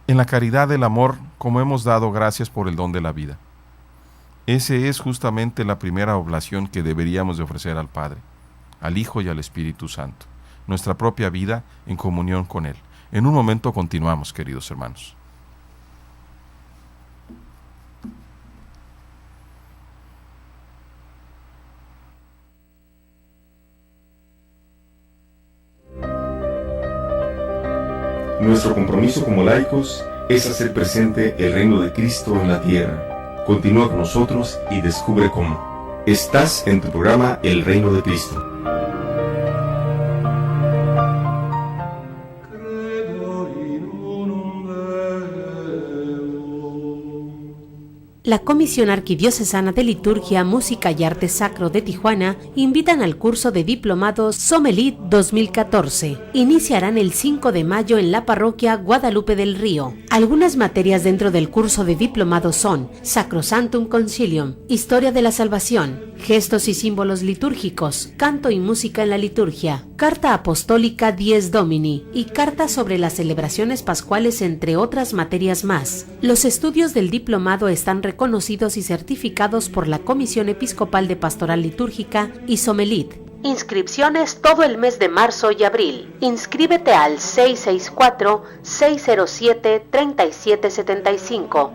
en la caridad del amor, como hemos dado gracias por el don de la vida. Ese es justamente la primera oblación que deberíamos de ofrecer al Padre, al Hijo y al Espíritu Santo. Nuestra propia vida en comunión con Él. En un momento continuamos, queridos hermanos. Nuestro compromiso como laicos es hacer presente el reino de Cristo en la tierra. Continúa con nosotros y descubre cómo. Estás en tu programa El Reino de Cristo. La Comisión Arquidiocesana de Liturgia, Música y Arte Sacro de Tijuana invitan al curso de diplomado Somelit 2014. Iniciarán el 5 de mayo en la parroquia Guadalupe del Río. Algunas materias dentro del curso de diplomado son Sacrosanctum Concilium, Historia de la Salvación, Gestos y símbolos litúrgicos, Canto y música en la liturgia, Carta Apostólica Dies Domini y Carta sobre las celebraciones pascuales, entre otras materias más. Los estudios del diplomado están reconocidos y certificados por la Comisión Episcopal de Pastoral Litúrgica y Somelit. Inscripciones todo el mes de marzo y abril. Inscríbete al 664-607-3775.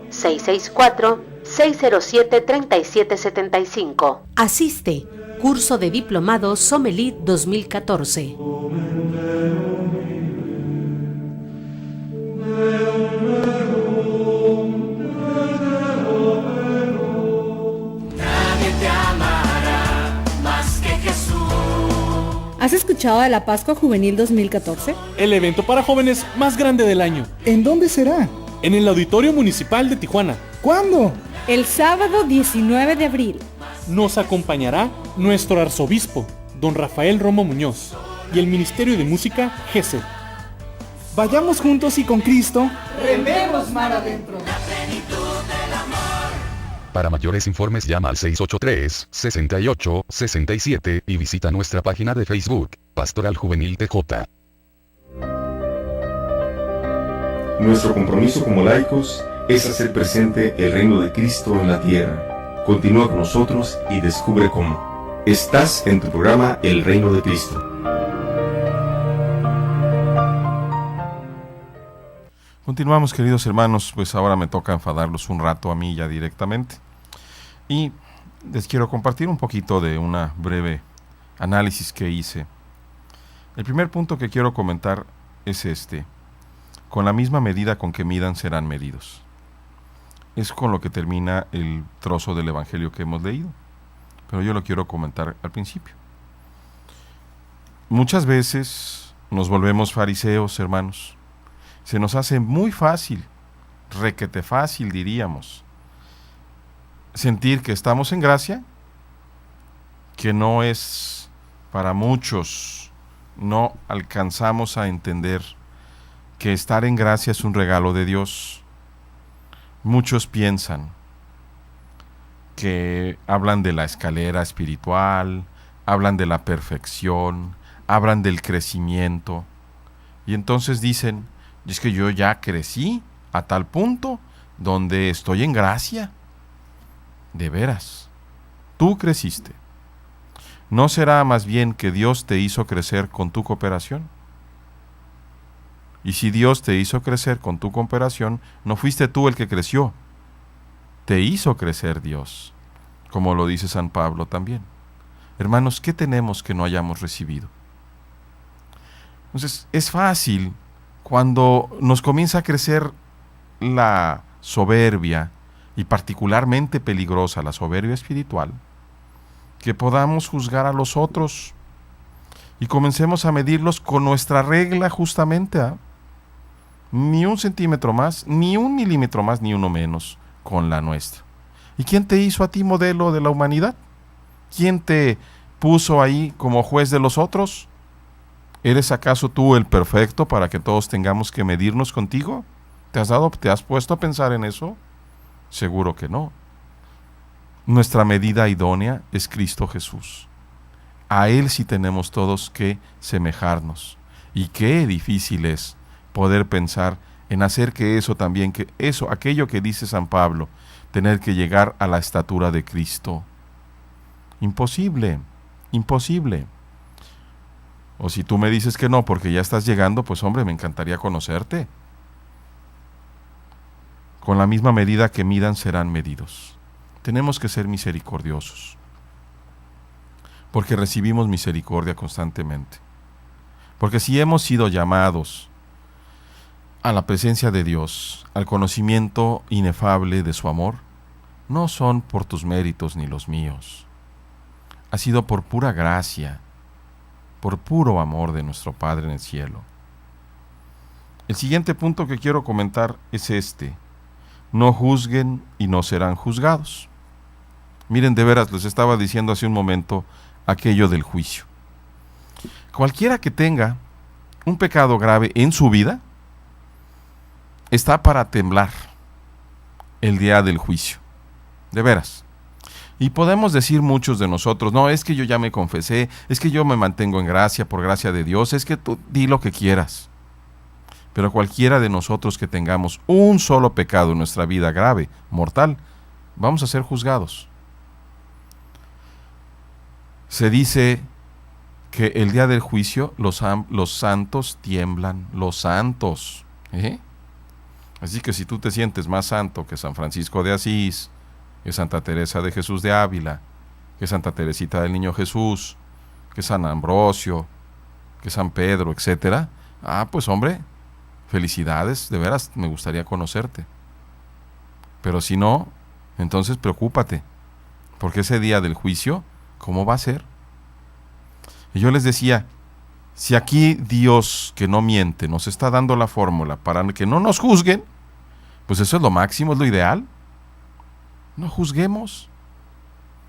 664-607-3775. Asiste. Curso de Diplomado Sommelier 2014. ¿Has escuchado de la Pascua Juvenil 2014? El evento para jóvenes más grande del año. ¿En dónde será? En el Auditorio Municipal de Tijuana. ¿Cuándo? El sábado 19 de abril. Nos acompañará nuestro arzobispo, don Rafael Romo Muñoz, y el Ministerio de Música, GESE. Vayamos juntos y con Cristo. Rememos mar adentro. Para mayores informes llama al 683-68-67 y visita nuestra página de Facebook, Pastoral Juvenil TJ. Nuestro compromiso como laicos es hacer presente el reino de Cristo en la tierra. Continúa con nosotros y descubre cómo. Estás en tu programa El Reino de Cristo. Continuamos, queridos hermanos, pues ahora me toca enfadarlos un rato a mí ya directamente. Y les quiero compartir un poquito de una breve análisis que hice. El primer punto que quiero comentar es este: con la misma medida con que midan serán medidos. Es con lo que termina el trozo del Evangelio que hemos leído, pero yo lo quiero comentar al principio. Muchas veces nos volvemos fariseos, hermanos. Se nos hace muy fácil, requete fácil diríamos, sentir que estamos en gracia, que no es para muchos, no alcanzamos a entender que estar en gracia es un regalo de Dios. Muchos piensan que hablan de la escalera espiritual, hablan de la perfección, hablan del crecimiento, y entonces dicen: es que yo ya crecí a tal punto donde estoy en gracia. De veras, tú creciste. ¿No será más bien que Dios te hizo crecer con tu cooperación? Y si Dios te hizo crecer con tu cooperación, no fuiste tú el que creció. Te hizo crecer Dios, como lo dice San Pablo también. Hermanos, ¿qué tenemos que no hayamos recibido? Entonces, es fácil cuando nos comienza a crecer la soberbia, y particularmente peligrosa la soberbia espiritual, que podamos juzgar a los otros y comencemos a medirlos con nuestra regla justamente, ni un centímetro más, ni un milímetro más, ni uno menos con la nuestra. ¿Y quién te hizo a ti modelo de la humanidad? ¿Quién te puso ahí como juez de los otros? ¿Eres acaso tú el perfecto para que todos tengamos que medirnos contigo? ¿Te has puesto a pensar en eso? Seguro que no. Nuestra medida idónea es Cristo Jesús. A Él sí tenemos todos que semejarnos. Y qué difícil es poder pensar en hacer que eso también, aquello que dice San Pablo, tener que llegar a la estatura de Cristo. Imposible, imposible. O si tú me dices que no porque ya estás llegando, pues hombre, me encantaría conocerte. Con la misma medida que midan serán medidos. Tenemos que ser misericordiosos, porque recibimos misericordia constantemente. Porque si hemos sido llamados a la presencia de Dios, al conocimiento inefable de su amor, no son por tus méritos ni los míos. Ha sido por pura gracia, por puro amor de nuestro Padre en el cielo. El siguiente punto que quiero comentar es este: no juzguen y no serán juzgados. Miren, de veras, les estaba diciendo hace un momento aquello del juicio. Cualquiera que tenga un pecado grave en su vida está para temblar el día del juicio. De veras. Y podemos decir muchos de nosotros: no, es que yo ya me confesé, es que yo me mantengo en gracia, por gracia de Dios, es que tú di lo que quieras. Pero cualquiera de nosotros que tengamos un solo pecado en nuestra vida grave, mortal, vamos a ser juzgados. Se dice que el día del juicio los santos tiemblan, los santos. Así que si tú te sientes más santo que San Francisco de Asís, que Santa Teresa de Jesús de Ávila, que Santa Teresita del Niño Jesús, que San Ambrosio, que San Pedro, etcétera. Pues hombre, felicidades, de veras me gustaría conocerte. Pero si no, entonces preocúpate, porque ese día del juicio, ¿cómo va a ser? Y yo les decía, si aquí Dios, que no miente, nos está dando la fórmula para que no nos juzguen, pues eso es lo máximo, es lo ideal. No juzguemos.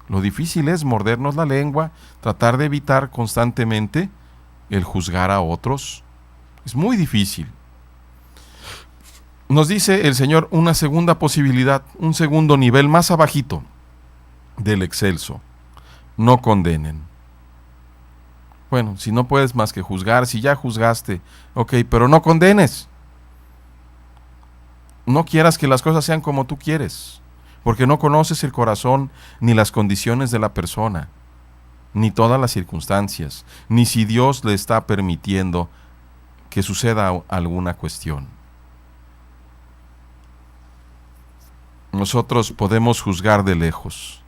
Lo difícil es mordernos la lengua, tratar de evitar constantemente el juzgar a otros. Es muy difícil. Nos dice el Señor una segunda posibilidad, un segundo nivel más abajito del excelso. No condenen. Bueno, si no puedes más que juzgar, si ya juzgaste, ok, pero no condenes. No quieras que las cosas sean como tú quieres, porque no conoces el corazón ni las condiciones de la persona, ni todas las circunstancias, ni si Dios le está permitiendo que suceda alguna cuestión. Nosotros podemos juzgar de lejos.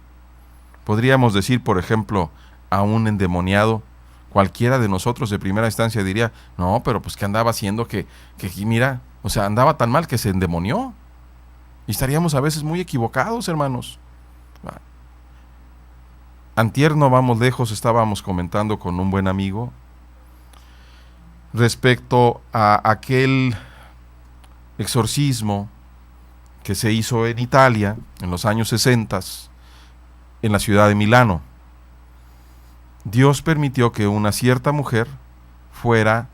Podríamos decir, por ejemplo, a un endemoniado, cualquiera de nosotros de primera instancia diría, no, pero pues ¿qué andaba haciendo que mira, o sea, andaba tan mal que se endemonió? Y estaríamos a veces muy equivocados, hermanos. Antier, no vamos lejos, estábamos comentando con un buen amigo respecto a aquel exorcismo que se hizo en Italia en los años 60 en la ciudad de Milano. Dios permitió que una cierta mujer fuera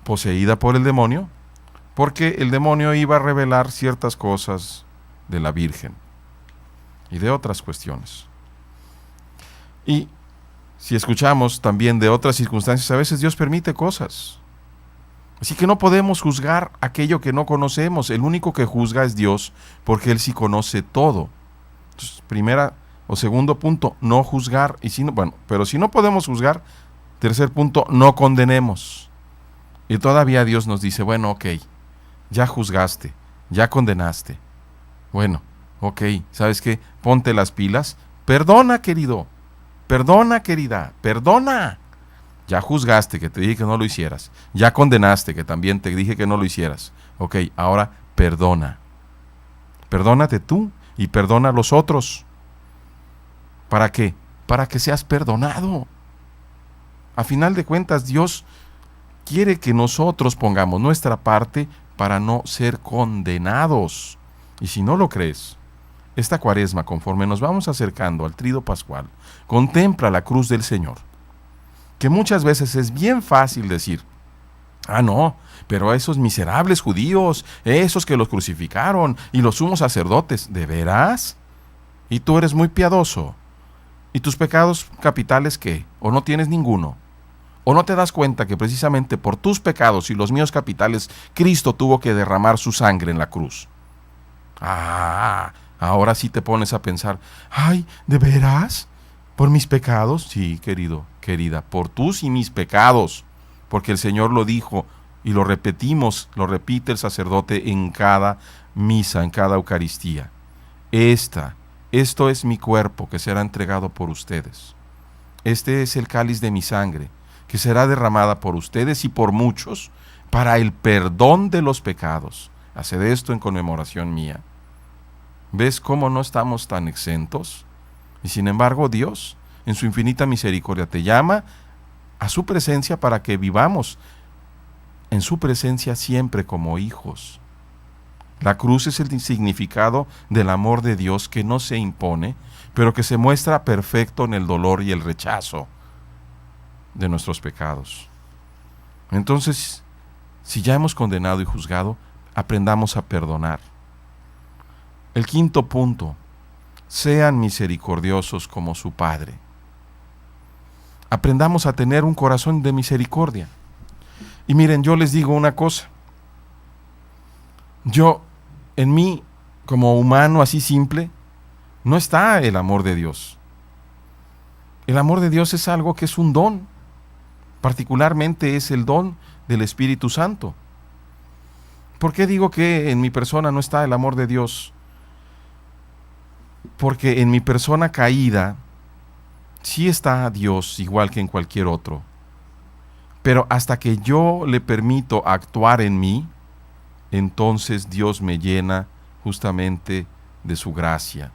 poseída por el demonio, porque el demonio iba a revelar ciertas cosas de la Virgen y de otras cuestiones. Y si escuchamos también de otras circunstancias, a veces Dios permite cosas. Así que no podemos juzgar aquello que no conocemos. El único que juzga es Dios, porque Él sí conoce todo. Entonces, primera o segundo punto, no juzgar. Y si no, pero si no podemos juzgar, tercer punto, no condenemos. Y todavía Dios nos dice, bueno, ok, ya juzgaste, ya condenaste. Bueno, ok, ¿sabes qué? Ponte las pilas. Perdona, querido. Perdona, querida. Perdona. Ya juzgaste, que te dije que no lo hicieras. Ya condenaste, que también te dije que no lo hicieras. Ok, ahora perdona. Perdónate tú y perdona a los otros. ¿Para qué? Para que seas perdonado. A final de cuentas, Dios quiere que nosotros pongamos nuestra parte para no ser condenados. Y si no lo crees, esta Cuaresma, conforme nos vamos acercando al Tríodo Pascual, contempla la cruz del Señor. Que muchas veces es bien fácil decir, no, pero esos miserables judíos, esos que los crucificaron, y los sumos sacerdotes, ¿de veras? Y tú eres muy piadoso. ¿Y tus pecados capitales qué? ¿O no tienes ninguno? ¿O no te das cuenta que precisamente por tus pecados y los míos capitales, Cristo tuvo que derramar su sangre en la cruz? Ahora sí te pones a pensar, ay, ¿de veras? ¿Por mis pecados? Sí, querido, querida, por tus y mis pecados, porque el Señor lo dijo y lo repetimos, lo repite el sacerdote en cada misa, en cada Eucaristía. Esto es mi cuerpo que será entregado por ustedes. Este es el cáliz de mi sangre, que será derramada por ustedes y por muchos para el perdón de los pecados. Haced esto en conmemoración mía. ¿Ves cómo no estamos tan exentos? Y sin embargo, Dios, en su infinita misericordia, te llama a su presencia para que vivamos en su presencia siempre como hijos. La cruz es el significado del amor de Dios que no se impone, pero que se muestra perfecto en el dolor y el rechazo de nuestros pecados. Entonces, si ya hemos condenado y juzgado, aprendamos a perdonar. El quinto punto, sean misericordiosos como su Padre. Aprendamos a tener un corazón de misericordia. Y miren, yo les digo una cosa. En mí, como humano así simple, no está el amor de Dios. El amor de Dios es algo que es un don. Particularmente es el don del Espíritu Santo. ¿Por qué digo que en mi persona no está el amor de Dios? Porque en mi persona caída, sí está Dios igual que en cualquier otro, pero hasta que yo le permito actuar en mí, entonces Dios me llena justamente de su gracia.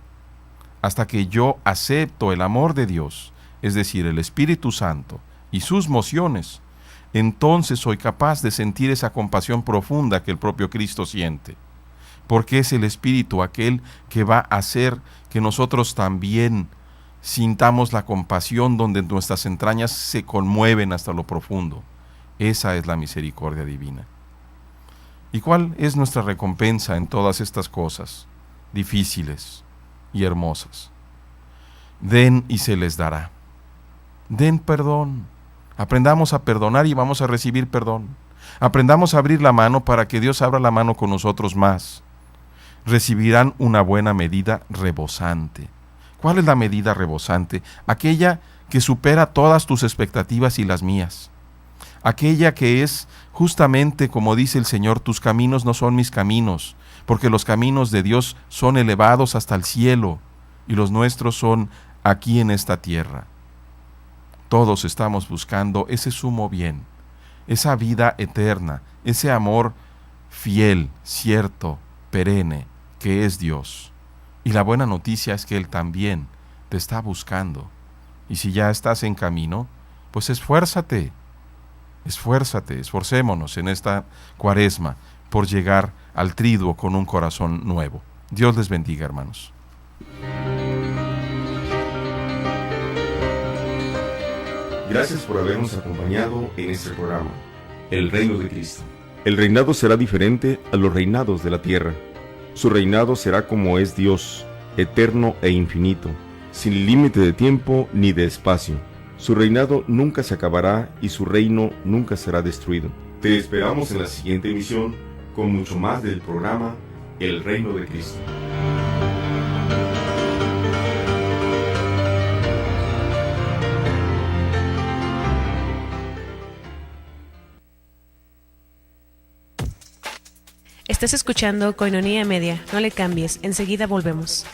Hasta que yo acepto el amor de Dios, es decir, el Espíritu Santo y sus mociones, entonces soy capaz de sentir esa compasión profunda que el propio Cristo siente, porque es el Espíritu aquel que va a hacer que nosotros también sintamos la compasión donde nuestras entrañas se conmueven hasta lo profundo. Esa es la misericordia divina. ¿Y cuál es nuestra recompensa en todas estas cosas difíciles y hermosas? Den y se les dará. Den perdón. Aprendamos a perdonar y vamos a recibir perdón. Aprendamos a abrir la mano para que Dios abra la mano con nosotros más. Recibirán una buena medida rebosante. ¿Cuál es la medida rebosante? Aquella que supera todas tus expectativas y las mías. Aquella que es justamente como dice el Señor, tus caminos no son mis caminos, porque los caminos de Dios son elevados hasta el cielo y los nuestros son aquí en esta tierra. Todos estamos buscando ese sumo bien, esa vida eterna, ese amor fiel, cierto, perenne, que es Dios. Y la buena noticia es que Él también te está buscando. Y si ya estás en camino, pues esfuérzate, esforcémonos en esta Cuaresma por llegar al triduo con un corazón nuevo. Dios les bendiga, hermanos. Gracias por habernos acompañado en este programa, El Reino de Cristo. El reinado será diferente a los reinados de la tierra. Su reinado será como es Dios, eterno e infinito, sin límite de tiempo ni de espacio. Su reinado nunca se acabará y su reino nunca será destruido. Te esperamos en la siguiente emisión con mucho más del programa El Reino de Cristo. Estás escuchando Koinonia Media. No le cambies, enseguida volvemos.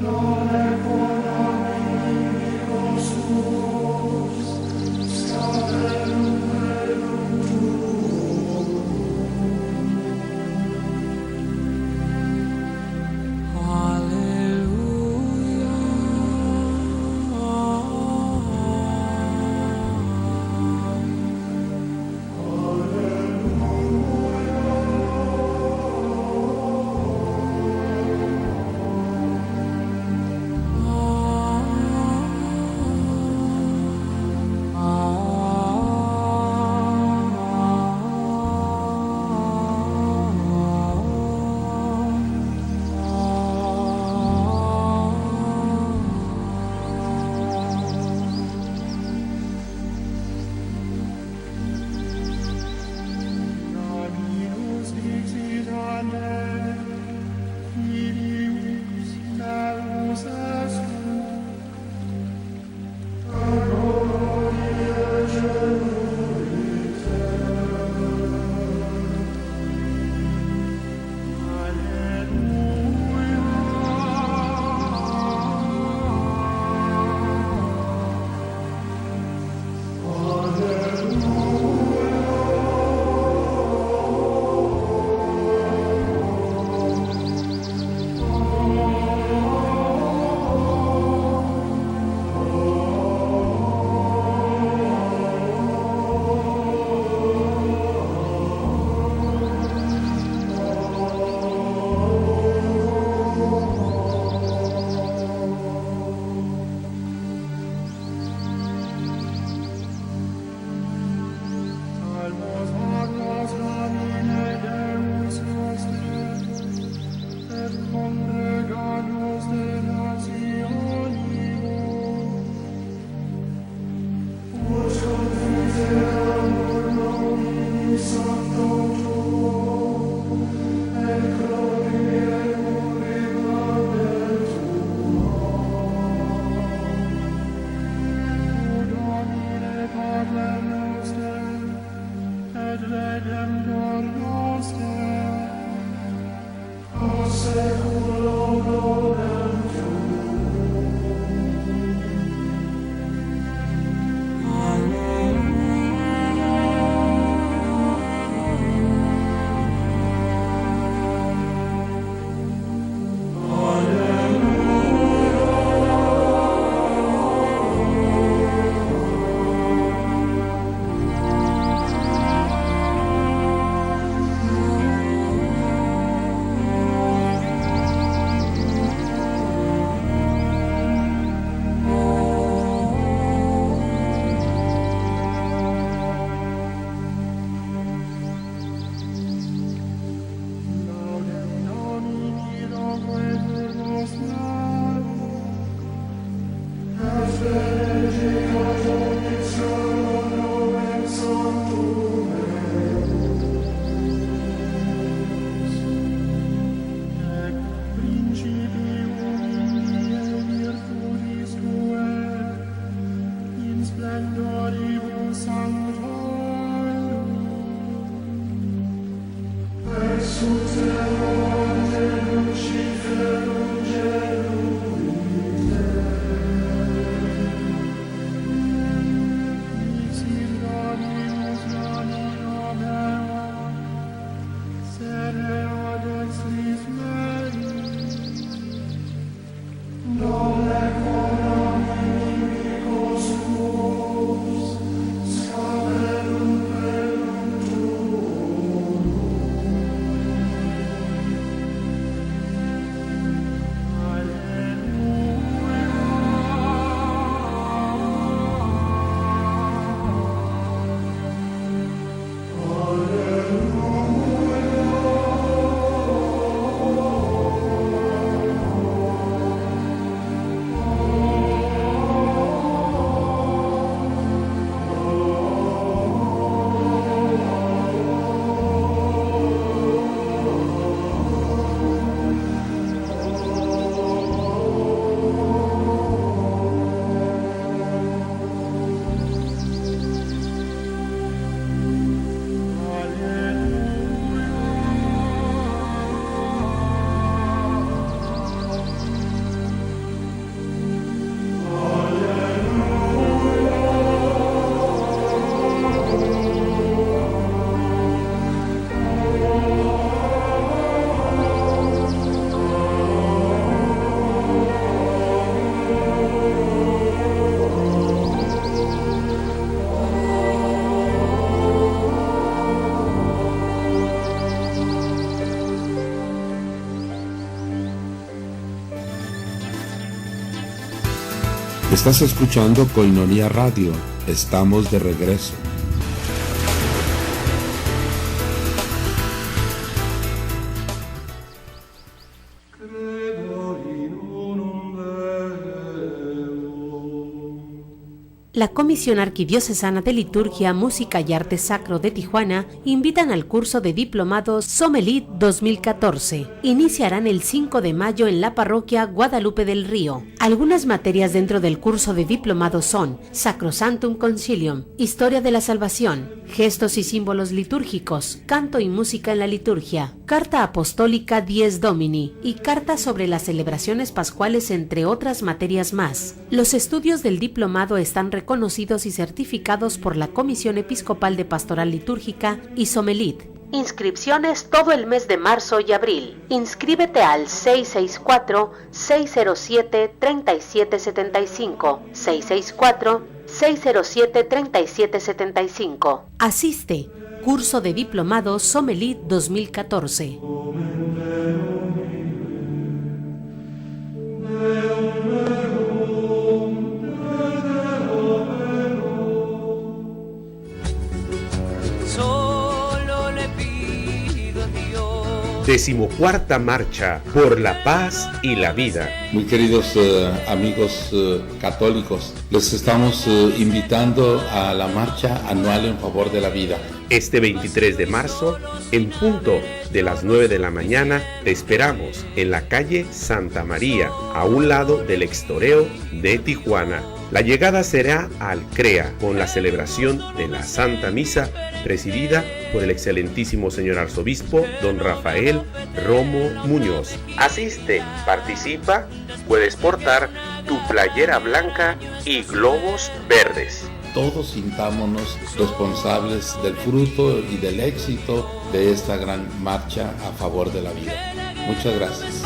No Estás escuchando Koinonia Radio. Estamos de regreso. La Comisión Arquidiocesana de Liturgia, Música y Arte Sacro de Tijuana invitan al curso de diplomado Somelit 2014. Iniciarán el 5 de mayo en la parroquia Guadalupe del Río. Algunas materias dentro del curso de diplomado son Sacrosanctum Concilium, Historia de la Salvación, Gestos y símbolos litúrgicos, Canto y música en la liturgia, Carta Apostólica Dies Domini y Carta sobre las celebraciones pascuales, entre otras materias más. Los estudios del diplomado están reconocidos y certificados por la Comisión Episcopal de Pastoral Litúrgica y Somelit. Inscripciones todo el mes de marzo y abril. Inscríbete al 664-607-3775. 664-607-3775. Asiste. Curso de Diplomado Somelit 2014. Decimocuarta Marcha por la Paz y la Vida. Muy queridos amigos católicos, les estamos invitando a la marcha anual en favor de la vida. Este 23 de marzo, en punto de las 9 de la mañana, te esperamos en la calle Santa María, a un lado del Extoreo de Tijuana. La llegada será al CREA, con la celebración de la Santa Misa, presidida por el excelentísimo señor arzobispo, don Rafael Romo Muñoz. Asiste, participa, puedes portar tu playera blanca y globos verdes. Todos sintámonos responsables del fruto y del éxito de esta gran marcha a favor de la vida. Muchas gracias.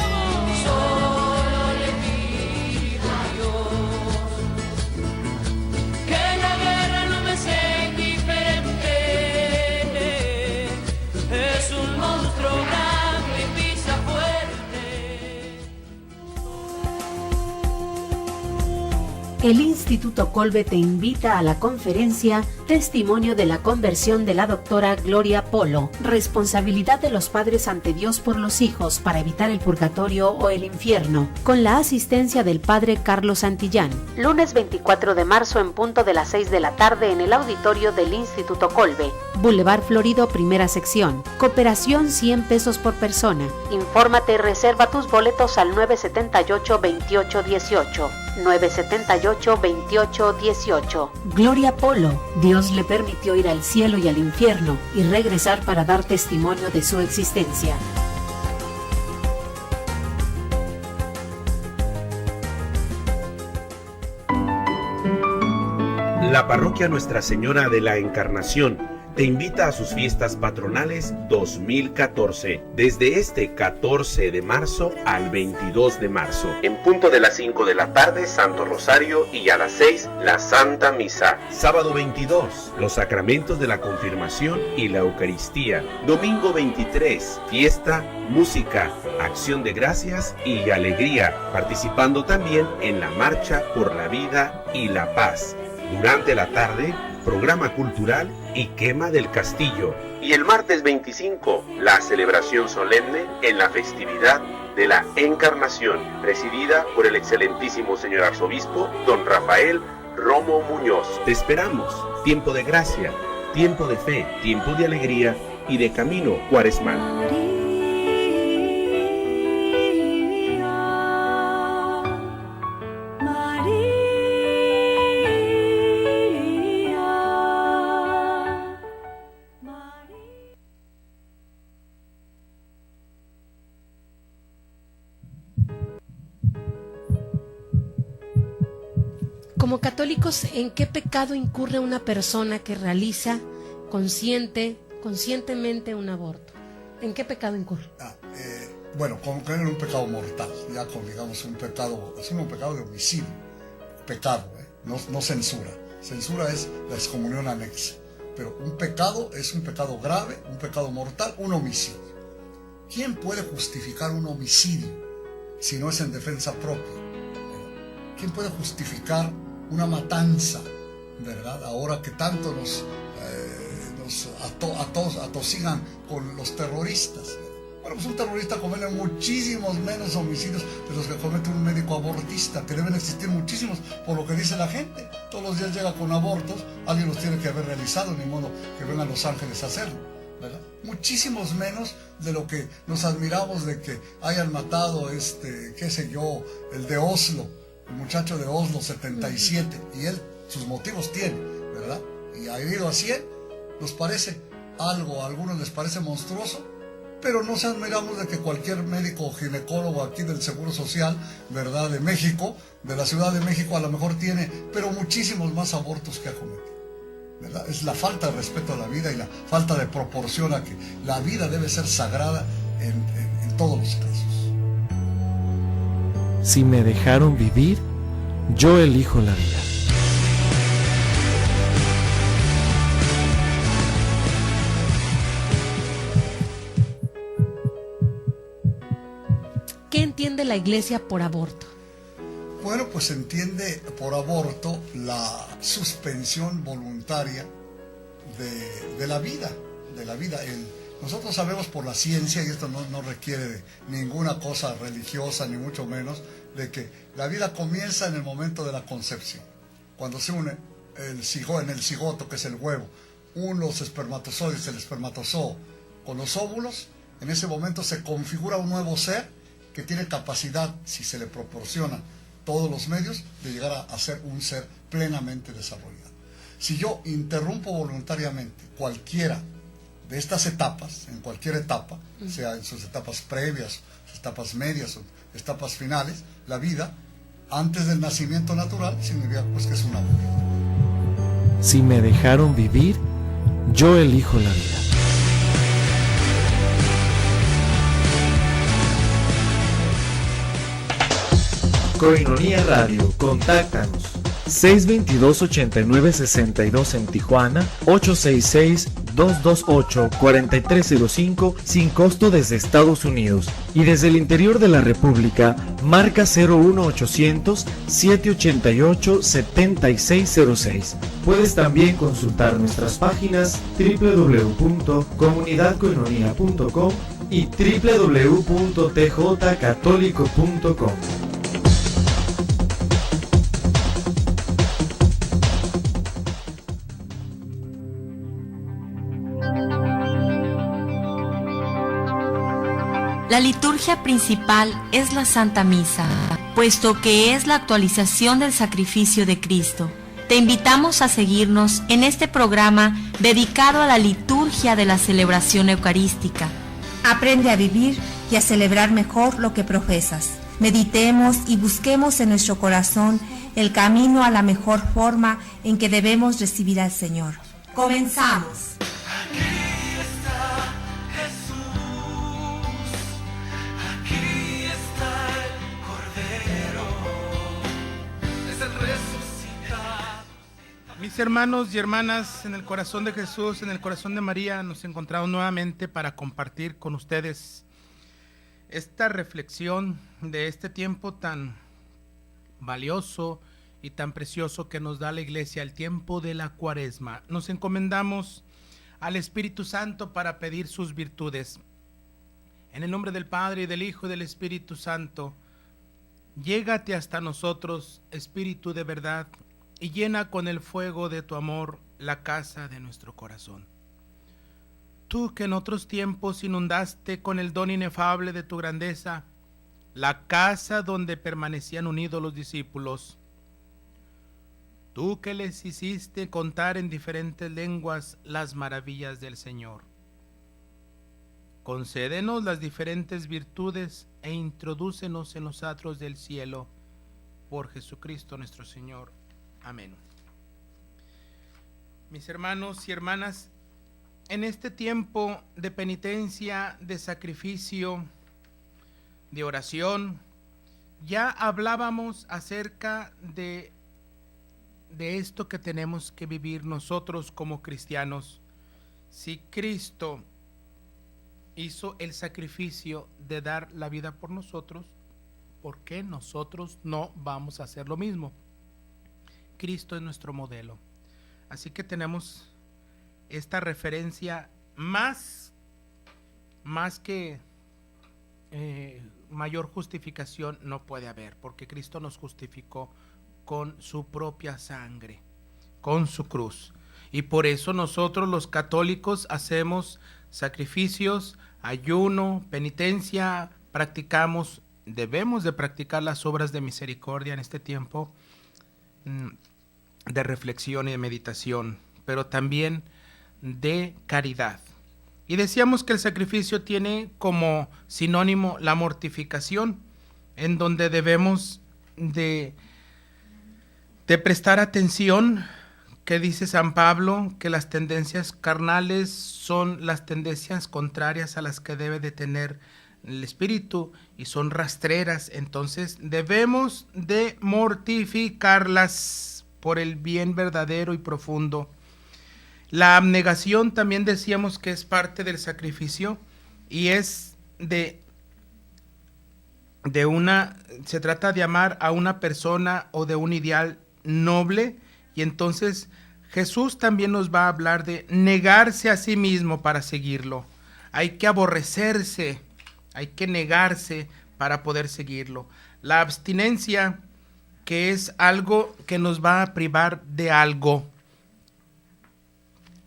El Instituto Kolbe te invita a la conferencia Testimonio de la conversión de la doctora Gloria Polo, responsabilidad de los padres ante Dios por los hijos para evitar el purgatorio o el infierno, con la asistencia del padre Carlos Santillán. Lunes 24 de marzo en punto de las 6 de la tarde en el auditorio del Instituto Kolbe, Boulevard Florido, primera sección. Cooperación 100 pesos por persona. Infórmate y reserva tus boletos al 978-2818. 978-2818. Gloria Polo, Dios le permitió ir al cielo y al infierno y regresar para dar testimonio de su existencia. La parroquia Nuestra Señora de la Encarnación te invita a sus fiestas patronales 2014, desde este 14 de marzo al 22 de marzo. En punto de las 5 de la tarde, Santo Rosario, y a las 6, la Santa Misa. Sábado 22, los sacramentos de la confirmación y la Eucaristía. Domingo 23, fiesta, música, acción de gracias y alegría, participando también en la Marcha por la Vida y la Paz. Durante la tarde, programa cultural y quema del castillo. Y el martes 25, la celebración solemne en la festividad de la Encarnación, presidida por el excelentísimo señor arzobispo, don Rafael Romo Muñoz. Te esperamos. Tiempo de gracia, tiempo de fe, tiempo de alegría y de camino cuaresmal. Como católicos, ¿en qué pecado incurre una persona que realiza conscientemente un aborto? ¿En qué pecado incurre? Bueno, como caer en un pecado mortal, ya con, digamos, un pecado, es un pecado de homicidio, pecado, no censura. Censura es la excomunión anexa, pero un pecado es un pecado grave, un pecado mortal, un homicidio. ¿Quién puede justificar un homicidio si no es en defensa propia? ¿Quién puede justificar una matanza, ¿verdad? Ahora que tanto nos atosigan con los terroristas. Bueno, pues un terrorista comete muchísimos menos homicidios de los que comete un médico abortista, que deben existir muchísimos, por lo que dice la gente. Todos los días llega con abortos, alguien los tiene que haber realizado, ni modo que vengan Los Ángeles a hacerlo, ¿verdad? Muchísimos menos de lo que nos admiramos de que hayan matado, qué sé yo, el de Oslo, el muchacho de Oslo, 77, y él sus motivos tiene, ¿verdad? Y ha herido a 100, nos parece algo, a algunos les parece monstruoso, pero nos admiramos de que cualquier médico o ginecólogo aquí del Seguro Social, ¿verdad?, de México, de la Ciudad de México, a lo mejor tiene, pero muchísimos más abortos que ha cometido, ¿verdad? Es la falta de respeto a la vida y la falta de proporción a que la vida debe ser sagrada en todos los casos. Si me dejaron vivir, yo elijo la vida. ¿Qué entiende la Iglesia por aborto? Bueno, pues se entiende por aborto la suspensión voluntaria de la vida, nosotros sabemos por la ciencia, y esto no requiere de ninguna cosa religiosa, ni mucho menos, de que la vida comienza en el momento de la concepción, cuando se une en el cigoto, que es el huevo, los espermatozoides, el espermatozoo, con los óvulos. En ese momento se configura un nuevo ser que tiene capacidad, si se le proporcionan todos los medios, de llegar a ser un ser plenamente desarrollado. Si yo interrumpo voluntariamente cualquiera de estas etapas, en cualquier etapa, sea en sus etapas previas, sus etapas medias o etapas finales, la vida, antes del nacimiento natural, significa pues que es un aborto. Si me dejaron vivir, yo elijo la vida. Coinonía Radio, contáctanos 622-8962 en Tijuana, 866-228-4305 sin costo desde Estados Unidos, y desde el interior de la República marca 01800-788-7606. Puedes también consultar nuestras páginas www.comunidadcoinonia.com y www.tjcatólico.com. La liturgia principal es la Santa Misa, puesto que es la actualización del sacrificio de Cristo. Te invitamos a seguirnos en este programa dedicado a la liturgia de la celebración eucarística. Aprende a vivir y a celebrar mejor lo que profesas. Meditemos y busquemos en nuestro corazón el camino a la mejor forma en que debemos recibir al Señor. Comenzamos. Mis hermanos y hermanas, en el corazón de Jesús, en el corazón de María, nos encontramos nuevamente para compartir con ustedes esta reflexión de este tiempo tan valioso y tan precioso que nos da la Iglesia, el tiempo de la Cuaresma. Nos encomendamos al Espíritu Santo para pedir sus virtudes. En el nombre del Padre, y del Hijo, y del Espíritu Santo, llégate hasta nosotros, Espíritu de verdad, y llena con el fuego de tu amor la casa de nuestro corazón. Tú que en otros tiempos inundaste con el don inefable de tu grandeza la casa donde permanecían unidos los discípulos, tú que les hiciste contar en diferentes lenguas las maravillas del Señor, concédenos las diferentes virtudes e introdúcenos en los atrios del cielo, por Jesucristo nuestro Señor. Amén. Mis hermanos y hermanas, en este tiempo de penitencia, de sacrificio, de oración, ya hablábamos acerca de esto que tenemos que vivir nosotros como cristianos. Si Cristo hizo el sacrificio de dar la vida por nosotros, ¿por qué nosotros no vamos a hacer lo mismo? Cristo es nuestro modelo. Así que tenemos esta referencia más que mayor justificación no puede haber, porque Cristo nos justificó con su propia sangre, con su cruz. Y por eso nosotros los católicos hacemos sacrificios, ayuno, penitencia, debemos de practicar las obras de misericordia en este tiempo de reflexión y de meditación, pero también de caridad. Y decíamos que el sacrificio tiene como sinónimo la mortificación, en donde debemos de prestar atención, que dice San Pablo, que las tendencias carnales son las tendencias contrarias a las que debe de tener el espíritu y son rastreras. Entonces debemos de mortificarlas por el bien verdadero y profundo. La abnegación también decíamos que es parte del sacrificio y es se trata de amar a una persona o de un ideal noble, y entonces Jesús también nos va a hablar de negarse a sí mismo para seguirlo. Hay que aborrecerse, hay que negarse para poder seguirlo. La abstinencia, que es algo que nos va a privar de algo.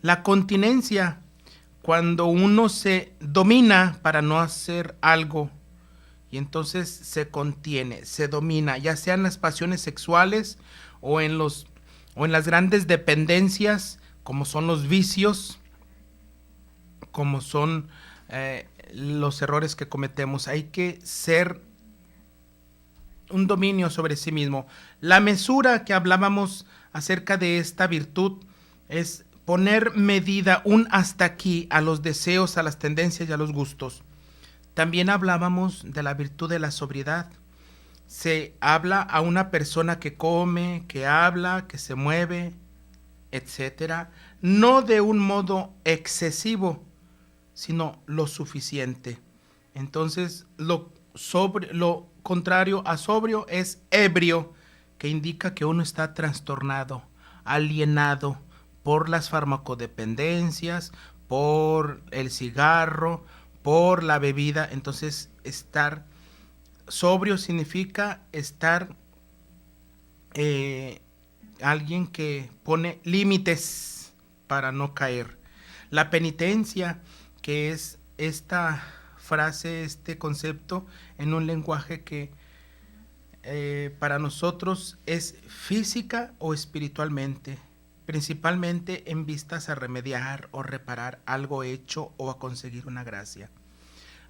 La continencia, cuando uno se domina para no hacer algo y entonces se contiene, se domina, ya sean las pasiones sexuales o en las grandes dependencias, como son los vicios, como son los errores que cometemos. Hay que ser un dominio sobre sí mismo. La mesura, que hablábamos acerca de esta virtud, es poner medida, un hasta aquí, a los deseos, a las tendencias y a los gustos. También hablábamos de la virtud de la sobriedad. Se habla a una persona que come, que habla, que se mueve, etcétera, no de un modo excesivo, sino lo suficiente. Entonces, lo contrario a sobrio es ebrio, que indica que uno está trastornado, alienado por las farmacodependencias, por el cigarro, por la bebida. Entonces, estar sobrio significa estar alguien que pone límites para no caer. La penitencia, que es esta frase, este concepto en un lenguaje que para nosotros es física o espiritualmente, principalmente en vistas a remediar o reparar algo hecho o a conseguir una gracia.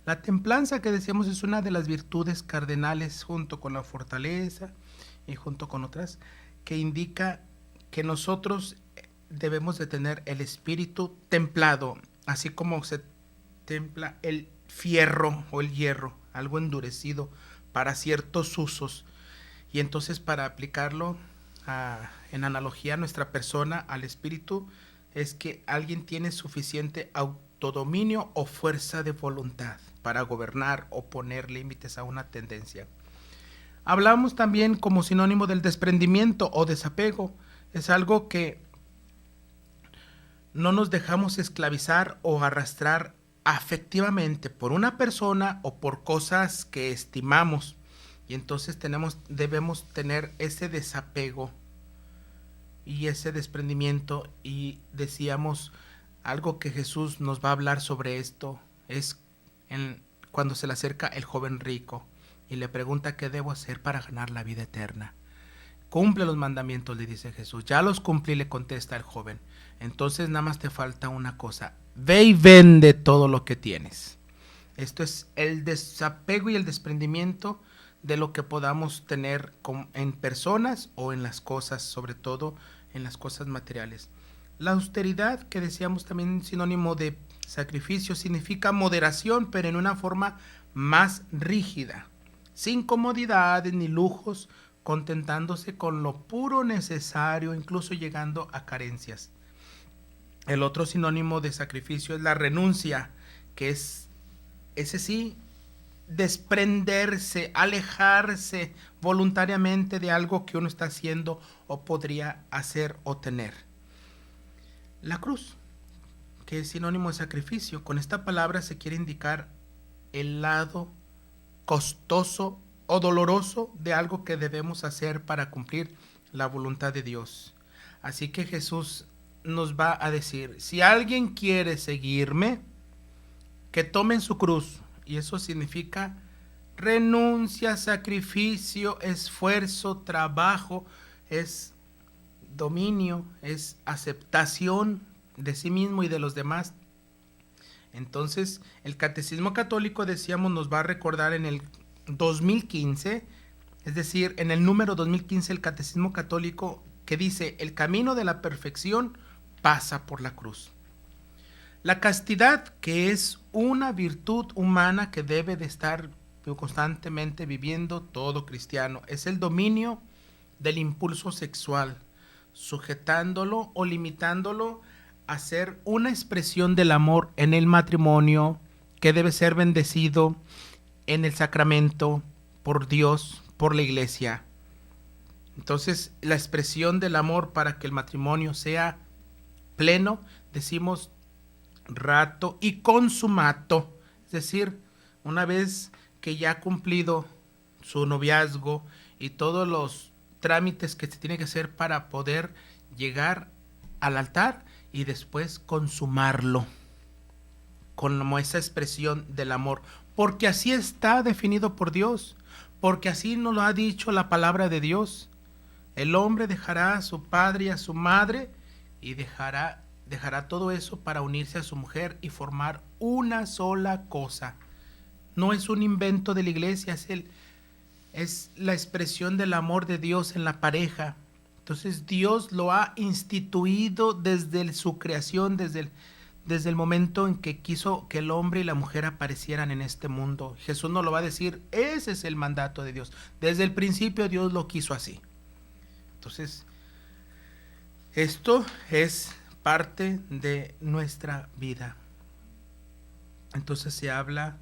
La templanza, que decíamos, es una de las virtudes cardenales junto con la fortaleza y junto con otras, que indica que nosotros debemos de tener el espíritu templado, así como se templa el fierro o el hierro, algo endurecido para ciertos usos, y entonces para aplicarlo en analogía a nuestra persona, al espíritu, es que alguien tiene suficiente autodominio o fuerza de voluntad para gobernar o poner límites a una tendencia. Hablamos también como sinónimo del desprendimiento o desapego. Es algo que no nos dejamos esclavizar o arrastrar afectivamente por una persona o por cosas que estimamos, y entonces debemos tener ese desapego y ese desprendimiento. Y decíamos algo que Jesús nos va a hablar sobre esto, es cuando se le acerca el joven rico y le pregunta qué debo hacer para ganar la vida eterna. Cumple los mandamientos, le dice Jesús. Ya los cumplí, le contesta el joven. Entonces nada más te falta una cosa: ve y vende todo lo que tienes. Esto es el desapego y el desprendimiento de lo que podamos tener en personas o en las cosas, sobre todo en las cosas materiales. La austeridad, que decíamos también sinónimo de sacrificio, significa moderación, pero en una forma más rígida, sin comodidades ni lujos, contentándose con lo puro necesario, incluso llegando a carencias. El otro sinónimo de sacrificio es la renuncia, que es, ese sí, desprenderse, alejarse voluntariamente de algo que uno está haciendo o podría hacer o tener. La cruz, que es sinónimo de sacrificio, con esta palabra se quiere indicar el lado costoso o doloroso de algo que debemos hacer para cumplir la voluntad de Dios. Así que Jesús nos va a decir, si alguien quiere seguirme, que tomen su cruz, y eso significa renuncia, sacrificio, esfuerzo, trabajo, es dominio, es aceptación de sí mismo y de los demás. Entonces, el Catecismo Católico, decíamos, nos va a recordar en el 2015, es decir, en el número 2015, el Catecismo Católico, que dice, el camino de la perfección pasa por la cruz. La castidad, que es una virtud humana que debe de estar constantemente viviendo todo cristiano, es el dominio del impulso sexual, sujetándolo o limitándolo a ser una expresión del amor en el matrimonio, que debe ser bendecido en el sacramento por Dios, por la Iglesia. Entonces, la expresión del amor para que el matrimonio sea pleno, decimos rato y consumato, es decir, una vez que ya ha cumplido su noviazgo y todos los trámites que se tiene que hacer para poder llegar al altar y después consumarlo como esa expresión del amor, porque así está definido por Dios, porque así nos lo ha dicho la palabra de Dios. El hombre dejará a su padre y a su madre y dejará todo eso para unirse a su mujer y formar una sola cosa. No es un invento de la iglesia, es la expresión del amor de Dios en la pareja. Entonces Dios lo ha instituido desde su creación, desde el momento en que quiso que el hombre y la mujer aparecieran en este mundo. Jesús nos lo va a decir, ese es el mandato de Dios. Desde el principio Dios lo quiso así. Entonces, esto es parte de nuestra vida. Entonces se habla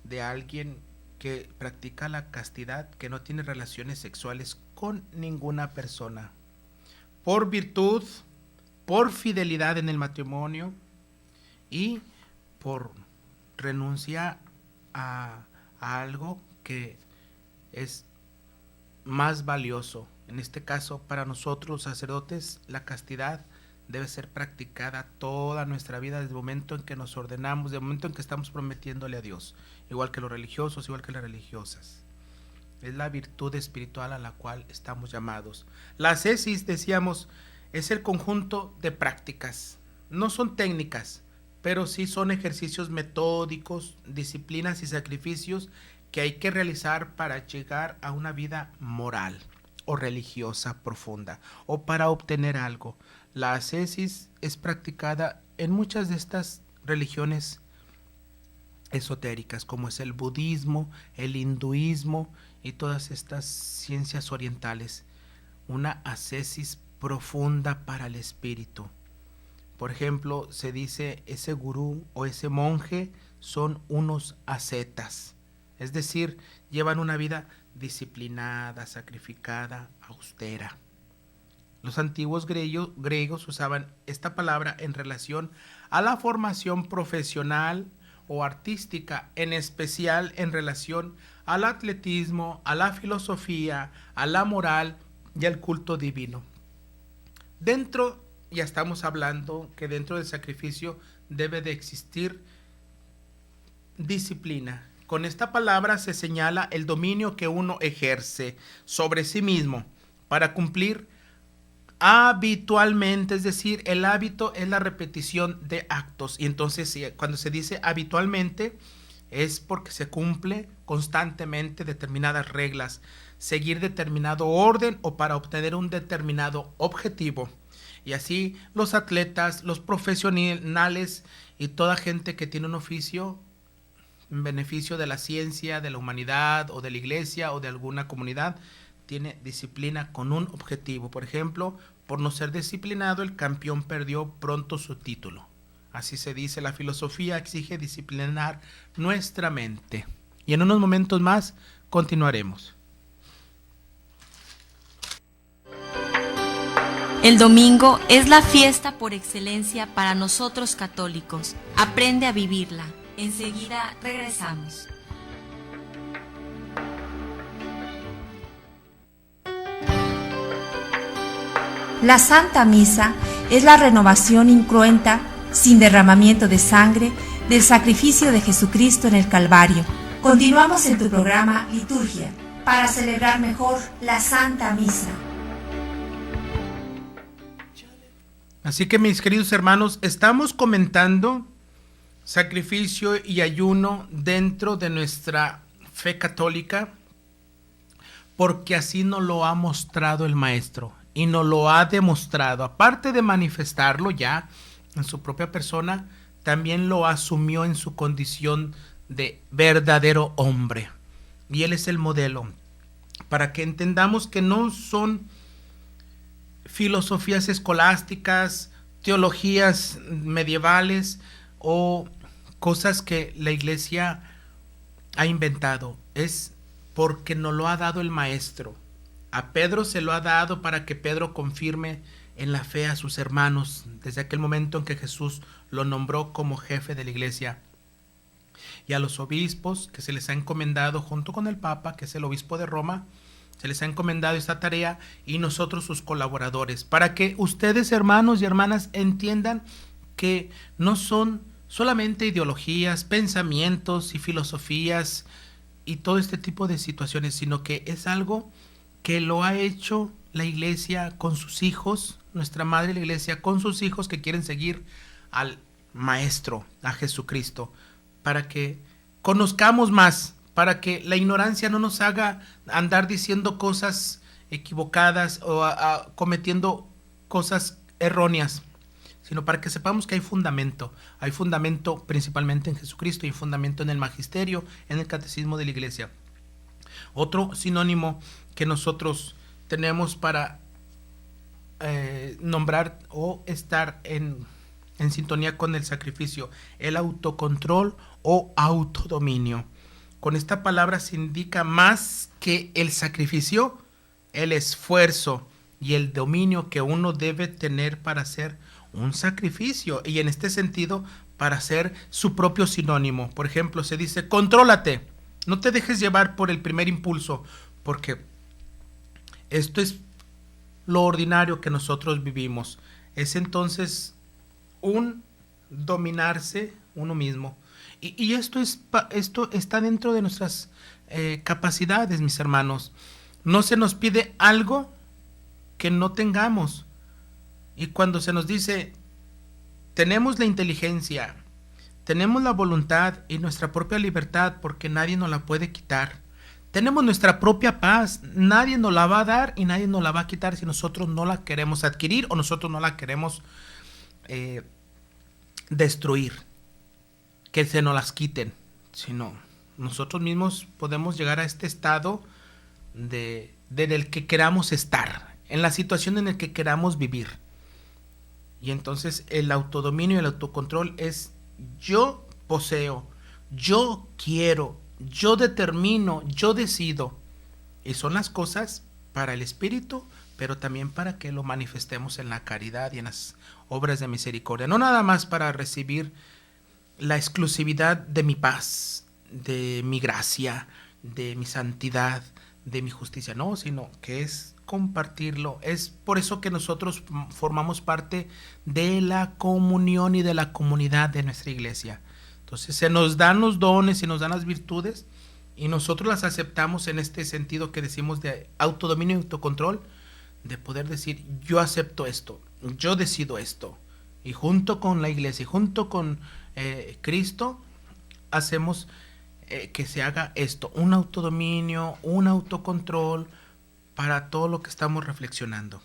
de alguien que practica la castidad, que no tiene relaciones sexuales con ninguna persona, por virtud, por fidelidad en el matrimonio y por renuncia a algo que es más valioso. En este caso, para nosotros sacerdotes, la castidad debe ser practicada toda nuestra vida, desde el momento en que nos ordenamos, desde el momento en que estamos prometiéndole a Dios, igual que los religiosos, igual que las religiosas. Es la virtud espiritual a la cual estamos llamados. La ascesis, decíamos, es el conjunto de prácticas. No son técnicas, pero sí son ejercicios metódicos, disciplinas y sacrificios que hay que realizar para llegar a una vida moral o religiosa profunda, o para obtener algo. La ascesis es practicada en muchas de estas religiones esotéricas, como es el budismo, el hinduismo y todas estas ciencias orientales. Una ascesis profunda para el espíritu. Por ejemplo, se dice ese gurú o ese monje son unos ascetas, es decir, llevan una vida disciplinada, sacrificada, austera. Los antiguos griegos usaban esta palabra en relación a la formación profesional o artística, en especial en relación al atletismo, a la filosofía, a la moral y al culto divino. Ya estamos hablando que dentro del sacrificio debe de existir disciplina. Con esta palabra se señala el dominio que uno ejerce sobre sí mismo para cumplir habitualmente, es decir, el hábito es la repetición de actos, y entonces cuando se dice habitualmente es porque se cumple constantemente determinadas reglas, seguir determinado orden o para obtener un determinado objetivo. Y así los atletas, los profesionales y toda gente que tiene un oficio en beneficio de la ciencia, de la humanidad o de la iglesia o de alguna comunidad, tiene disciplina con un objetivo. Por ejemplo, por no ser disciplinado, el campeón perdió pronto su título. Así se dice, la filosofía exige disciplinar nuestra mente y en unos momentos más continuaremos. El domingo es la fiesta por excelencia para nosotros católicos. Aprende a vivirla. Enseguida regresamos. La Santa Misa es la renovación incruenta, sin derramamiento de sangre, del sacrificio de Jesucristo en el Calvario. Continuamos en tu programa Liturgia, para celebrar mejor la Santa Misa. Así que, mis queridos hermanos, estamos comentando sacrificio y ayuno dentro de nuestra fe católica, porque así nos lo ha mostrado el Maestro y nos lo ha demostrado. Aparte de manifestarlo ya en su propia persona, también lo asumió en su condición de verdadero hombre. Y Él es el modelo, para que entendamos que no son filosofías escolásticas, teologías medievales o cosas que la Iglesia ha inventado. Es porque nos lo ha dado el Maestro. A Pedro se lo ha dado para que Pedro confirme en la fe a sus hermanos desde aquel momento en que Jesús lo nombró como jefe de la Iglesia. Y a los obispos que se les ha encomendado junto con el Papa, que es el obispo de Roma, se les ha encomendado esta tarea, y nosotros sus colaboradores, para que ustedes, hermanos y hermanas, entiendan que no son solamente ideologías, pensamientos y filosofías y todo este tipo de situaciones, sino que es algo que lo ha hecho la Iglesia con sus hijos, nuestra Madre la Iglesia con sus hijos que quieren seguir al Maestro, a Jesucristo, para que conozcamos más, para que la ignorancia no nos haga andar diciendo cosas equivocadas o cometiendo cosas erróneas, sino para que sepamos que hay fundamento principalmente en Jesucristo y fundamento en el magisterio, en el catecismo de la Iglesia. Otro sinónimo que nosotros tenemos para nombrar o estar en sintonía con el sacrificio, el autocontrol o autodominio. Con esta palabra se indica más que el sacrificio, el esfuerzo y el dominio que uno debe tener para hacer un sacrificio, y en este sentido para ser su propio sinónimo. Por ejemplo, se dice: contrólate, no te dejes llevar por el primer impulso, porque esto es lo ordinario que nosotros vivimos. Es entonces un dominarse uno mismo. Y esto está dentro de nuestras capacidades, mis hermanos. No se nos pide algo que no tengamos. Y cuando se nos dice, tenemos la inteligencia, tenemos la voluntad y nuestra propia libertad, porque nadie nos la puede quitar. Tenemos nuestra propia paz, nadie nos la va a dar y nadie nos la va a quitar si nosotros no la queremos adquirir o nosotros no la queremos destruir, que se nos las quiten, sino nosotros mismos podemos llegar a este estado en el que queramos estar, en la situación en la que queramos vivir. Y entonces el autodominio y el autocontrol es: yo poseo, yo quiero, yo determino, yo decido. Y son las cosas para el Espíritu, pero también para que lo manifestemos en la caridad y en las obras de misericordia. No nada más para recibir la exclusividad de mi paz, de mi gracia, de mi santidad, de mi justicia, no, sino que es compartirlo. Es por eso que nosotros formamos parte de la comunión y de la comunidad de nuestra iglesia. Entonces se nos dan los dones y nos dan las virtudes y nosotros las aceptamos en este sentido que decimos de autodominio y autocontrol, de poder decir: yo acepto esto, yo decido esto, y junto con la iglesia y junto con Cristo hacemos que se haga esto, un autodominio, un autocontrol para todo lo que estamos reflexionando.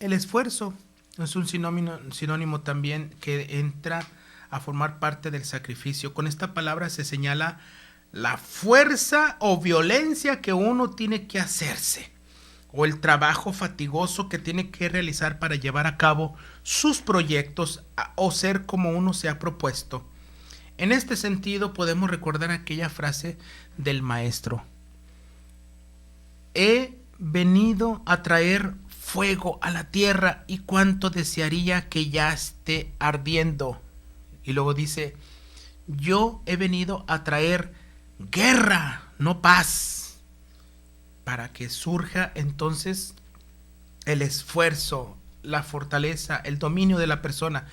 El esfuerzo es un sinónimo también que entra a formar parte del sacrificio. Con esta palabra se señala la fuerza o violencia que uno tiene que hacerse, o el trabajo fatigoso que tiene que realizar para llevar a cabo sus proyectos o ser como uno se ha propuesto. En este sentido podemos recordar aquella frase del maestro: he venido a traer fuego a la tierra y cuánto desearía que ya esté ardiendo. Y luego dice: yo he venido a traer guerra, no paz, para que surja entonces el esfuerzo, la fortaleza, el dominio de la persona.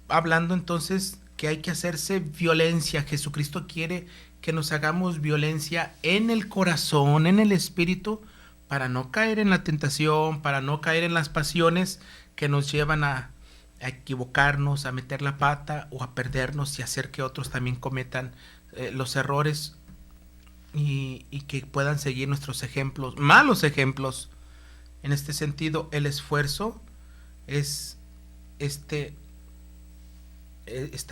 Hablando entonces que hay que hacerse violencia. Jesucristo quiere que nos hagamos violencia en el corazón, en el espíritu, para no caer en la tentación, para no caer en las pasiones que nos llevan a equivocarnos, a meter la pata o a perdernos y hacer que otros también cometan los errores y que puedan seguir nuestros ejemplos, malos ejemplos. En este sentido, el esfuerzo es esta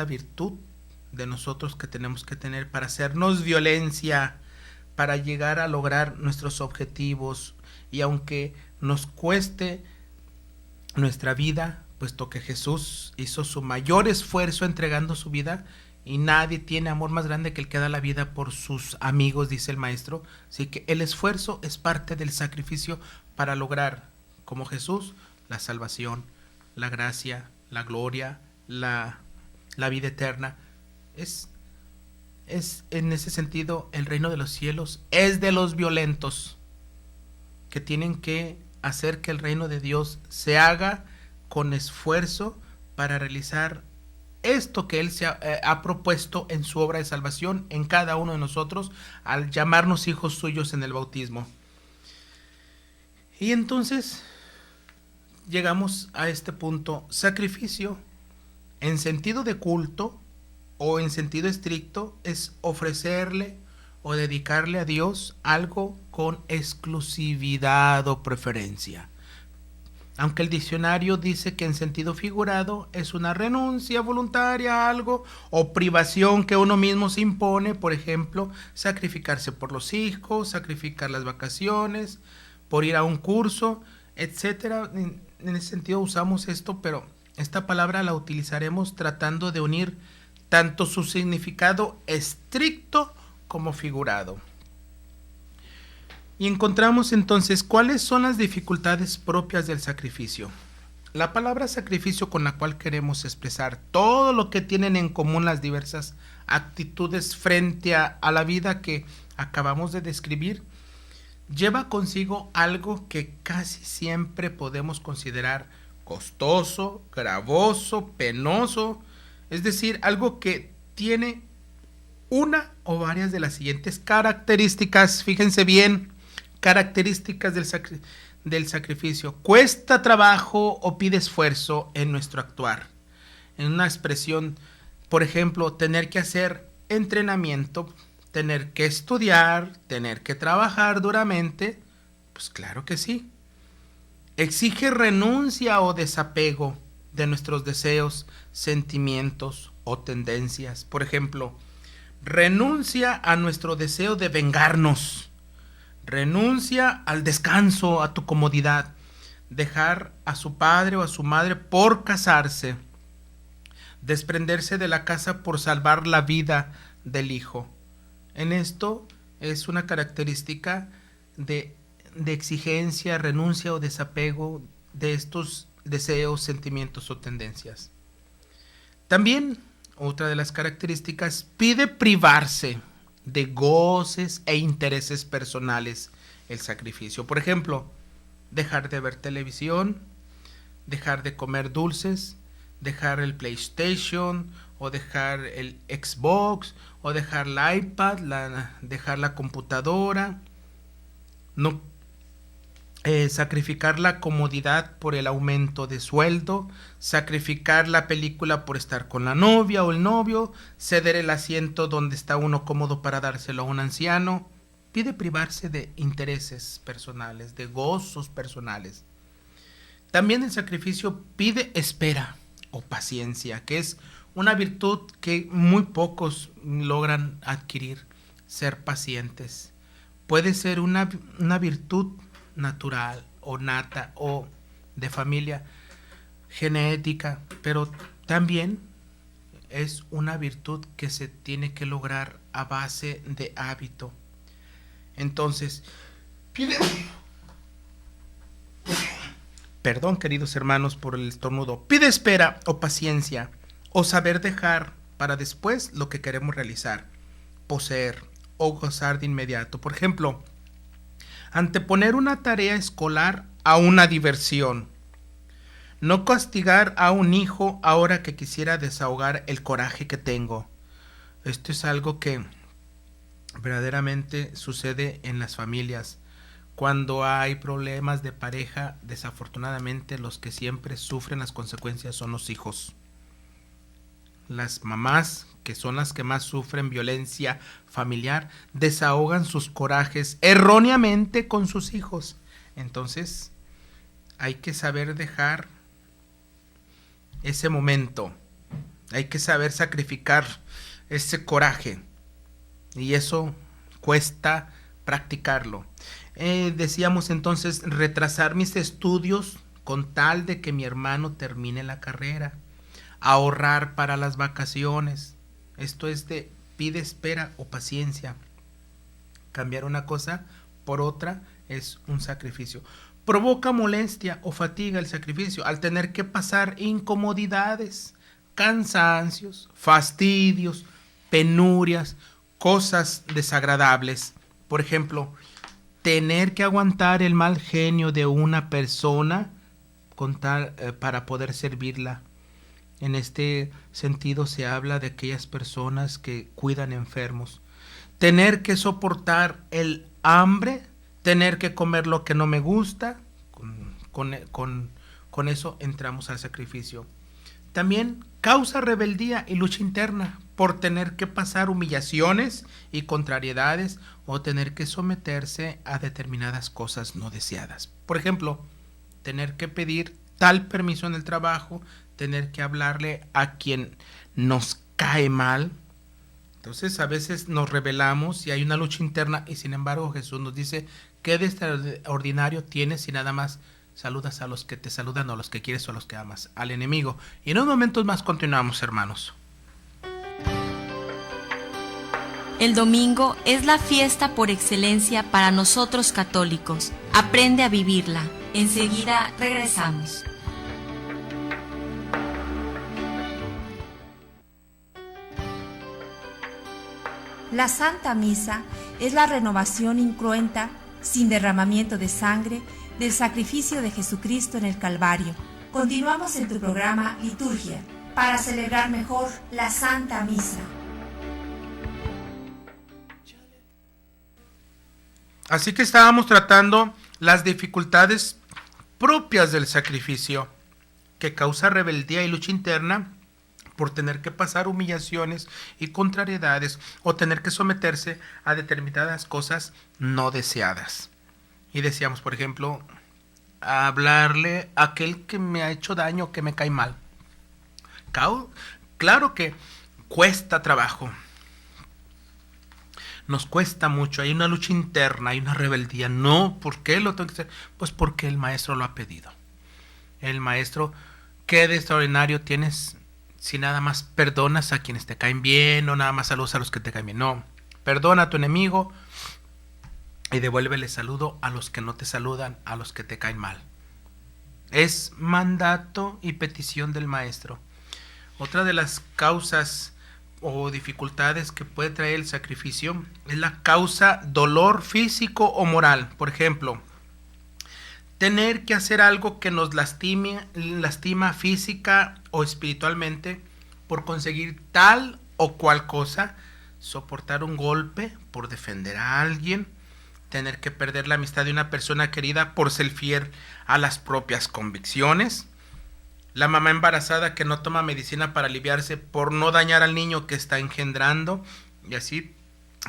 virtud de nosotros que tenemos que tener para hacernos violencia, para llegar a lograr nuestros objetivos. Y aunque nos cueste nuestra vida, puesto que Jesús hizo su mayor esfuerzo entregando su vida, y nadie tiene amor más grande que el que da la vida por sus amigos, dice el maestro. Así que el esfuerzo es parte del sacrificio para lograr, como Jesús, la salvación, la gracia, la gloria, la vida eterna. Es en ese sentido, el reino de los cielos es de los violentos, que tienen que hacer que el reino de Dios se haga con esfuerzo para realizar esto que Él se ha propuesto en su obra de salvación en cada uno de nosotros, al llamarnos hijos suyos en el bautismo. Y entonces llegamos a este punto: sacrificio en sentido de culto o en sentido estricto es ofrecerle o dedicarle a Dios algo con exclusividad o preferencia. Aunque el diccionario dice que en sentido figurado es una renuncia voluntaria a algo o privación que uno mismo se impone, por ejemplo, sacrificarse por los hijos, sacrificar las vacaciones, por ir a un curso, etcétera. En ese sentido usamos esto, pero esta palabra la utilizaremos tratando de unir tanto su significado estricto como figurado. Y encontramos entonces cuáles son las dificultades propias del sacrificio. La palabra sacrificio, con la cual queremos expresar todo lo que tienen en común las diversas actitudes frente a la vida que acabamos de describir, lleva consigo algo que casi siempre podemos considerar costoso, gravoso, penoso, es decir, algo que tiene una o varias de las siguientes características. Fíjense bien, características del sacrificio. Cuesta trabajo o pide esfuerzo en nuestro actuar. En una expresión, por ejemplo, tener que hacer entrenamiento, tener que estudiar, tener que trabajar duramente, pues claro que sí. Exige renuncia o desapego de nuestros deseos, sentimientos o tendencias. Por ejemplo, renuncia a nuestro deseo de vengarnos, renuncia al descanso, a tu comodidad, dejar a su padre o a su madre por casarse, desprenderse de la casa por salvar la vida del hijo. En esto es una característica de exigencia, renuncia o desapego de estos deseos, sentimientos o tendencias. También otra de las características, pide privarse de goces e intereses personales el sacrificio. Por ejemplo, dejar de ver televisión, dejar de comer dulces, dejar el PlayStation o dejar el Xbox o dejar la iPad, dejar la computadora, no sacrificar la comodidad por el aumento de sueldo, sacrificar la película por estar con la novia o el novio, ceder el asiento donde está uno cómodo para dárselo a un anciano. Pide privarse de intereses personales, de gozos personales. También el sacrificio pide espera o paciencia, que es una virtud que muy pocos logran adquirir, ser pacientes. Puede ser una virtud natural o nata o de familia, genética, pero también es una virtud que se tiene que lograr a base de hábito. Entonces, perdón, queridos hermanos, por el estornudo. Pide espera o paciencia o saber dejar para después lo que queremos realizar, poseer o gozar de inmediato. Por ejemplo, anteponer una tarea escolar a una diversión. No castigar a un hijo ahora que quisiera desahogar el coraje que tengo. Esto es algo que verdaderamente sucede en las familias. Cuando hay problemas de pareja, desafortunadamente los que siempre sufren las consecuencias son los hijos. Las mamás, que son las que más sufren violencia familiar, desahogan sus corajes erróneamente con sus hijos. Entonces, hay que saber dejar ese momento. Hay que saber sacrificar ese coraje. Y eso cuesta practicarlo. Decíamos entonces retrasar mis estudios con tal de que mi hermano termine la carrera. Ahorrar para las vacaciones. Esto es de pide espera o paciencia. Cambiar una cosa por otra es un sacrificio. Provoca molestia o fatiga el sacrificio al tener que pasar incomodidades, cansancios, fastidios, penurias, cosas desagradables. Por ejemplo, tener que aguantar el mal genio de una persona para poder servirla. En este sentido se habla de aquellas personas que cuidan enfermos. Tener que soportar el hambre, tener que comer lo que no me gusta, con eso entramos al sacrificio. También causa rebeldía y lucha interna por tener que pasar humillaciones y contrariedades o tener que someterse a determinadas cosas no deseadas. Por ejemplo, tener que pedir tal permiso en el trabajo, tener que hablarle a quien nos cae mal. Entonces a veces nos rebelamos y hay una lucha interna y sin embargo Jesús nos dice: ¿qué de extraordinario tienes si nada más saludas a los que te saludan o a los que quieres o a los que amas, al enemigo? Y en unos momentos más continuamos, hermanos. El domingo es la fiesta por excelencia para nosotros católicos. Aprende a vivirla. Enseguida regresamos. La Santa Misa es la renovación incruenta, sin derramamiento de sangre, del sacrificio de Jesucristo en el Calvario. Continuamos en tu programa Liturgia, para celebrar mejor la Santa Misa. Así que estábamos tratando las dificultades propias del sacrificio, que causa rebeldía y lucha interna por tener que pasar humillaciones y contrariedades o tener que someterse a determinadas cosas no deseadas. Y decíamos, por ejemplo, hablarle a aquel que me ha hecho daño, que me cae mal. Claro que cuesta trabajo. Nos cuesta mucho, hay una lucha interna, hay una rebeldía. No, ¿por qué lo tengo que hacer? Pues porque el maestro lo ha pedido. El maestro, ¿qué de extraordinario tienes si nada más perdonas a quienes te caen bien o nada más saludas a los que te caen bien? No, perdona a tu enemigo y devuélvele saludo a los que no te saludan, a los que te caen mal. Es mandato y petición del maestro. Otra de las causas o dificultades que puede traer el sacrificio es la causa dolor físico o moral. Por ejemplo, tener que hacer algo que nos lastima física o espiritualmente por conseguir tal o cual cosa, soportar un golpe por defender a alguien, tener que perder la amistad de una persona querida por ser fiel a las propias convicciones, la mamá embarazada que no toma medicina para aliviarse por no dañar al niño que está engendrando, y así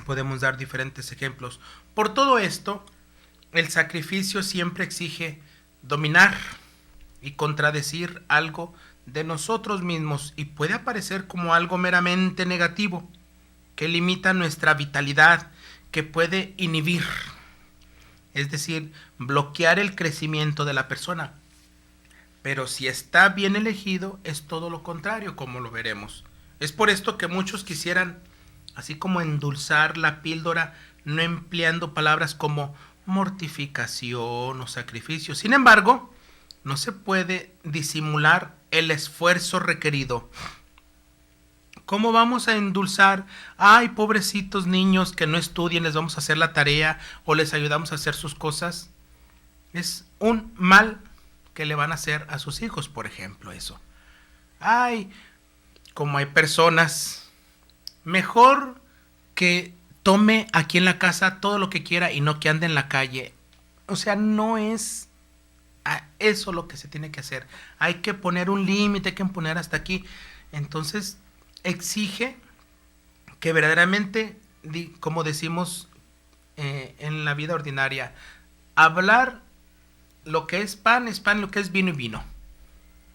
podemos dar diferentes ejemplos. Por todo esto, el sacrificio siempre exige dominar y contradecir algo de nosotros mismos y puede aparecer como algo meramente negativo, que limita nuestra vitalidad, que puede inhibir, es decir, bloquear el crecimiento de la persona. Pero si está bien elegido, es todo lo contrario, como lo veremos. Es por esto que muchos quisieran, así como endulzar la píldora, no empleando palabras como mortificación o sacrificio. Sin embargo, no se puede disimular el esfuerzo requerido. ¿Cómo vamos a endulzar? Ay, pobrecitos niños que no estudien, les vamos a hacer la tarea o les ayudamos a hacer sus cosas. Es un mal que le van a hacer a sus hijos, por ejemplo, eso. Ay, como hay personas, mejor que tome aquí en la casa todo lo que quiera y no que ande en la calle. O sea, no es eso lo que se tiene que hacer. Hay que poner un límite, hay que poner hasta aquí. Entonces, exige que verdaderamente, como decimos en la vida ordinaria, hablar lo que es pan, lo que es vino,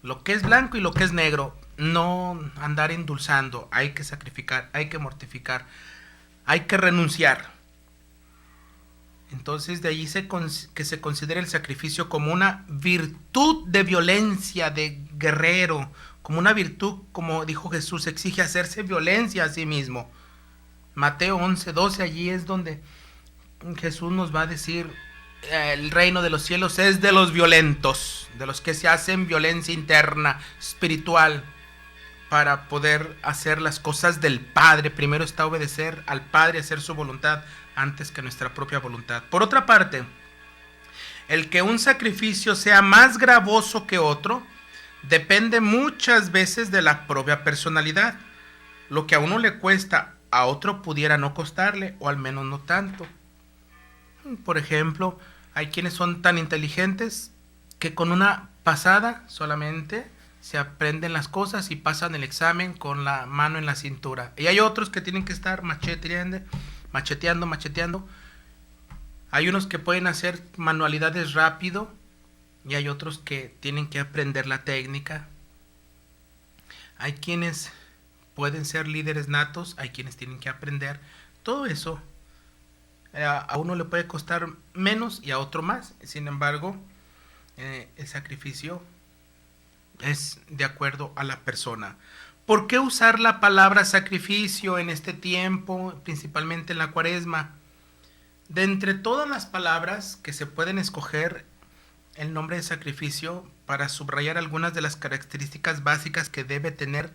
lo que es blanco y lo que es negro, no andar endulzando. Hay que sacrificar, hay que mortificar, hay que renunciar. Entonces de allí que se considere el sacrificio como una virtud de violencia, de guerrero, como una virtud, como dijo Jesús, exige hacerse violencia a sí mismo. Mateo 11:12, allí es donde Jesús nos va a decir, el reino de los cielos es de los violentos, de los que se hacen violencia interna, espiritual, para poder hacer las cosas del Padre. Primero está obedecer al Padre, hacer su voluntad antes que nuestra propia voluntad. Por otra parte, el que un sacrificio sea más gravoso que otro depende muchas veces de la propia personalidad. Lo que a uno le cuesta, a otro pudiera no costarle, o al menos no tanto. Por ejemplo, hay quienes son tan inteligentes que con una pasada solamente se aprenden las cosas y pasan el examen con la mano en la cintura. Y hay otros que tienen que estar macheteando. Hay unos que pueden hacer manualidades rápido y hay otros que tienen que aprender la técnica. Hay quienes pueden ser líderes natos, hay quienes tienen que aprender. Todo eso a uno le puede costar menos y a otro más. Sin embargo, el sacrificio es de acuerdo a la persona. ¿Por qué usar la palabra sacrificio en este tiempo, principalmente en la Cuaresma? De entre todas las palabras que se pueden escoger, el nombre de sacrificio, para subrayar algunas de las características básicas que debe tener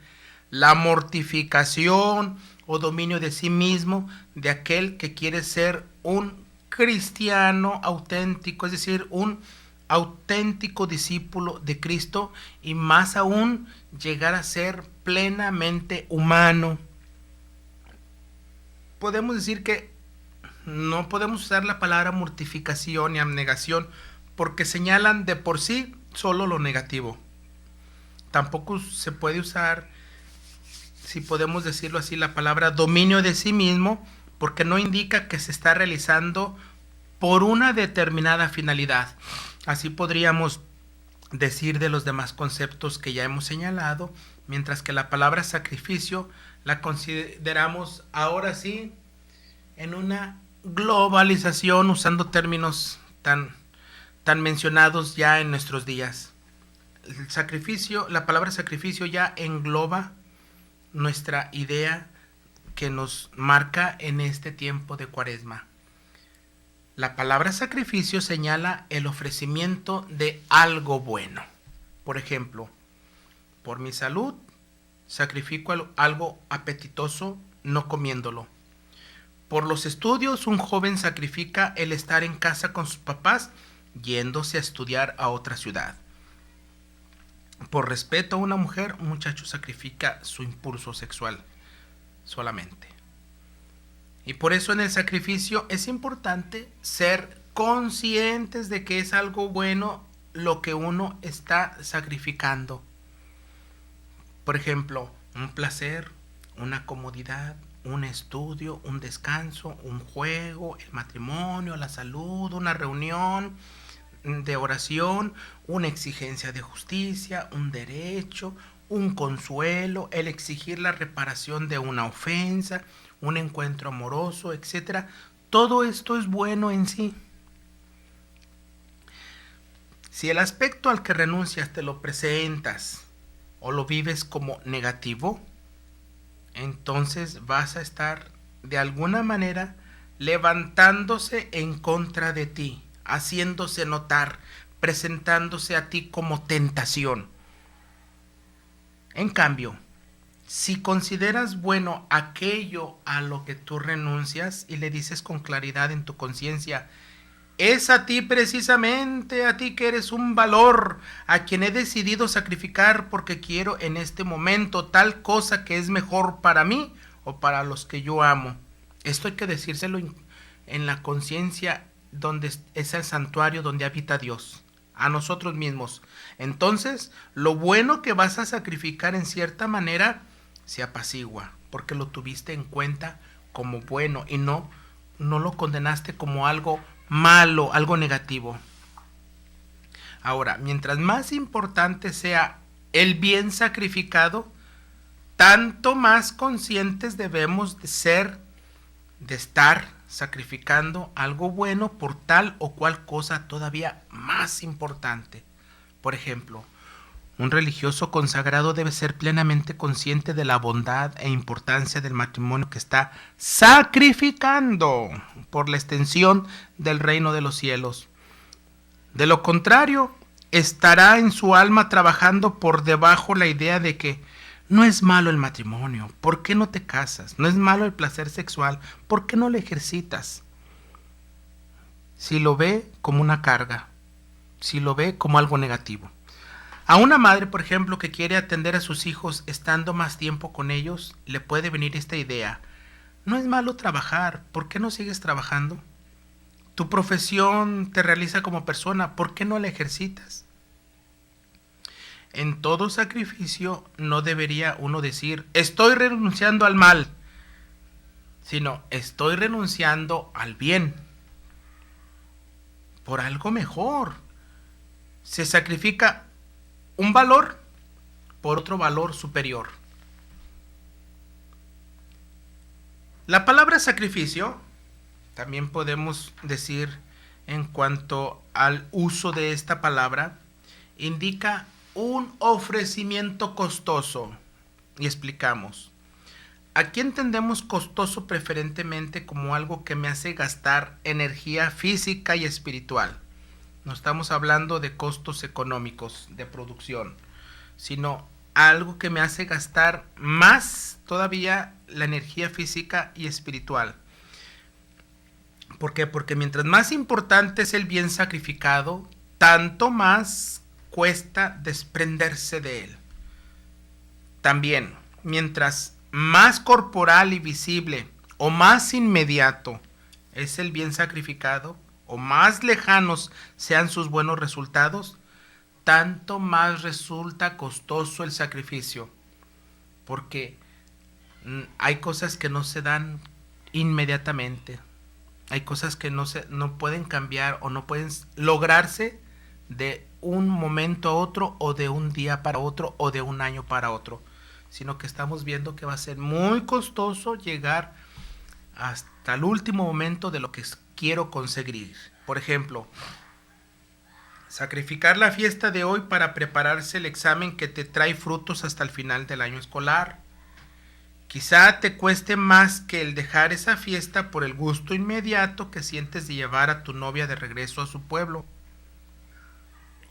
la mortificación o dominio de sí mismo de aquel que quiere ser un cristiano auténtico, es decir, un auténtico discípulo de Cristo, y más aún llegar a ser plenamente humano. Podemos decir que no podemos usar la palabra mortificación y abnegación porque señalan de por sí solo lo negativo. Tampoco se puede usar, si podemos decirlo así, la palabra dominio de sí mismo, porque no indica que se está realizando por una determinada finalidad. Así podríamos decir de los demás conceptos que ya hemos señalado, mientras que la palabra sacrificio la consideramos ahora sí en una globalización, usando términos tan mencionados ya en nuestros días. El sacrificio, la palabra sacrificio ya engloba nuestra idea que nos marca en este tiempo de Cuaresma. La palabra sacrificio señala el ofrecimiento de algo bueno. Por ejemplo, por mi salud, sacrifico algo apetitoso no comiéndolo. Por los estudios, un joven sacrifica el estar en casa con sus papás yéndose a estudiar a otra ciudad. Por respeto a una mujer, un muchacho sacrifica su impulso sexual solamente. Y por eso en el sacrificio es importante ser conscientes de que es algo bueno lo que uno está sacrificando. Por ejemplo, un placer, una comodidad, un estudio, un descanso, un juego, el matrimonio, la salud, una reunión de oración, una exigencia de justicia, un derecho, un consuelo, el exigir la reparación de una ofensa, un encuentro amoroso, etc. Todo esto es bueno en sí. Si el aspecto al que renuncias te lo presentas o lo vives como negativo, entonces vas a estar de alguna manera levantándose en contra de ti, haciéndose notar, presentándose a ti como tentación. En cambio, si consideras bueno aquello a lo que tú renuncias y le dices con claridad en tu conciencia, es a ti precisamente, a ti que eres un valor, a quien he decidido sacrificar porque quiero en este momento tal cosa que es mejor para mí o para los que yo amo. Esto hay que decírselo en la conciencia, donde es el santuario donde habita Dios, a nosotros mismos. Entonces, lo bueno que vas a sacrificar en cierta manera se apacigua, porque lo tuviste en cuenta como bueno y no lo condenaste como algo malo, algo negativo. Ahora, mientras más importante sea el bien sacrificado, tanto más conscientes debemos de estar sacrificando algo bueno por tal o cual cosa todavía más importante. Por ejemplo, un religioso consagrado debe ser plenamente consciente de la bondad e importancia del matrimonio que está sacrificando por la extensión del reino de los cielos. De lo contrario, estará en su alma trabajando por debajo la idea de que no es malo el matrimonio, ¿por qué no te casas? No es malo el placer sexual, ¿por qué no lo ejercitas? Si lo ve como una carga, si lo ve como algo negativo. A una madre, por ejemplo, que quiere atender a sus hijos estando más tiempo con ellos, le puede venir esta idea: no es malo trabajar, ¿por qué no sigues trabajando? Tu profesión te realiza como persona, ¿por qué no la ejercitas? En todo sacrificio no debería uno decir, estoy renunciando al mal, sino estoy renunciando al bien, por algo mejor. Se sacrifica un valor por otro valor superior. La palabra sacrificio, también podemos decir en cuanto al uso de esta palabra, indica un ofrecimiento costoso. Y explicamos. Aquí entendemos costoso preferentemente como algo que me hace gastar energía física y espiritual. No estamos hablando de costos económicos de producción, sino algo que me hace gastar más todavía la energía física y espiritual. ¿Por qué? Porque mientras más importante es el bien sacrificado, tanto más cuesta desprenderse de él. También, mientras más corporal y visible o más inmediato es el bien sacrificado, o más lejanos sean sus buenos resultados, tanto más resulta costoso el sacrificio, porque hay cosas que no se dan inmediatamente, hay cosas que no pueden cambiar o no pueden lograrse de un momento a otro, o de un día para otro, o de un año para otro, sino que estamos viendo que va a ser muy costoso llegar hasta el último momento de lo que quiero conseguir. Por ejemplo, sacrificar la fiesta de hoy para prepararse el examen que te trae frutos hasta el final del año escolar. Quizá te cueste más que el dejar esa fiesta por el gusto inmediato que sientes de llevar a tu novia de regreso a su pueblo.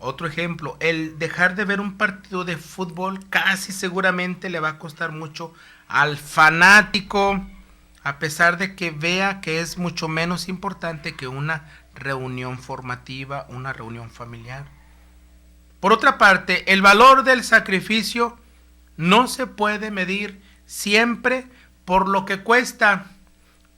Otro ejemplo, el dejar de ver un partido de fútbol casi seguramente le va a costar mucho al fanático, a pesar de que vea que es mucho menos importante que una reunión formativa, una reunión familiar. Por otra parte, el valor del sacrificio no se puede medir siempre por lo que cuesta,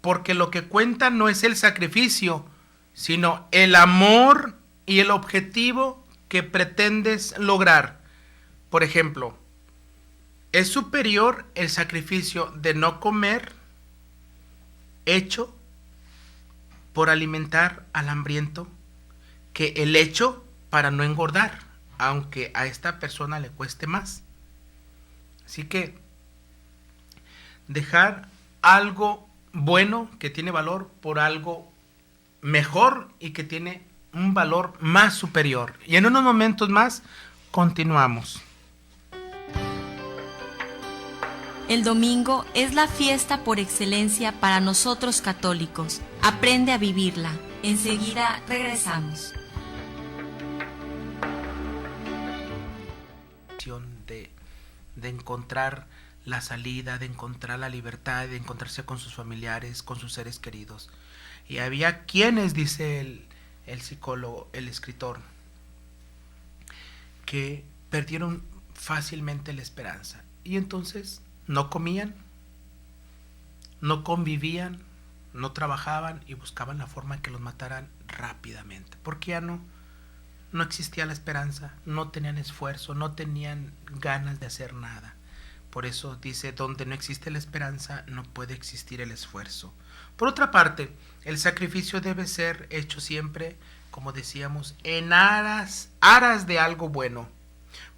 porque lo que cuenta no es el sacrificio, sino el amor y el objetivo que pretendes lograr. Por ejemplo, es superior el sacrificio de no comer hecho por alimentar al hambriento que el hecho para no engordar, aunque a esta persona le cueste más. Así que dejar algo bueno que tiene valor por algo mejor y que tiene un valor más superior. Y en unos momentos más continuamos. El domingo es la fiesta por excelencia para nosotros católicos. Aprende a vivirla. Enseguida regresamos. De encontrar la salida, de encontrar la libertad, de encontrarse con sus familiares, con sus seres queridos. Y había quienes, dice el psicólogo, el escritor, que perdieron fácilmente la esperanza. Y entonces no comían, no convivían, no trabajaban y buscaban la forma en que los mataran rápidamente. Porque ya no existía la esperanza, no tenían esfuerzo, no tenían ganas de hacer nada. Por eso dice, donde no existe la esperanza, no puede existir el esfuerzo. Por otra parte, el sacrificio debe ser hecho siempre, como decíamos, en aras de algo bueno.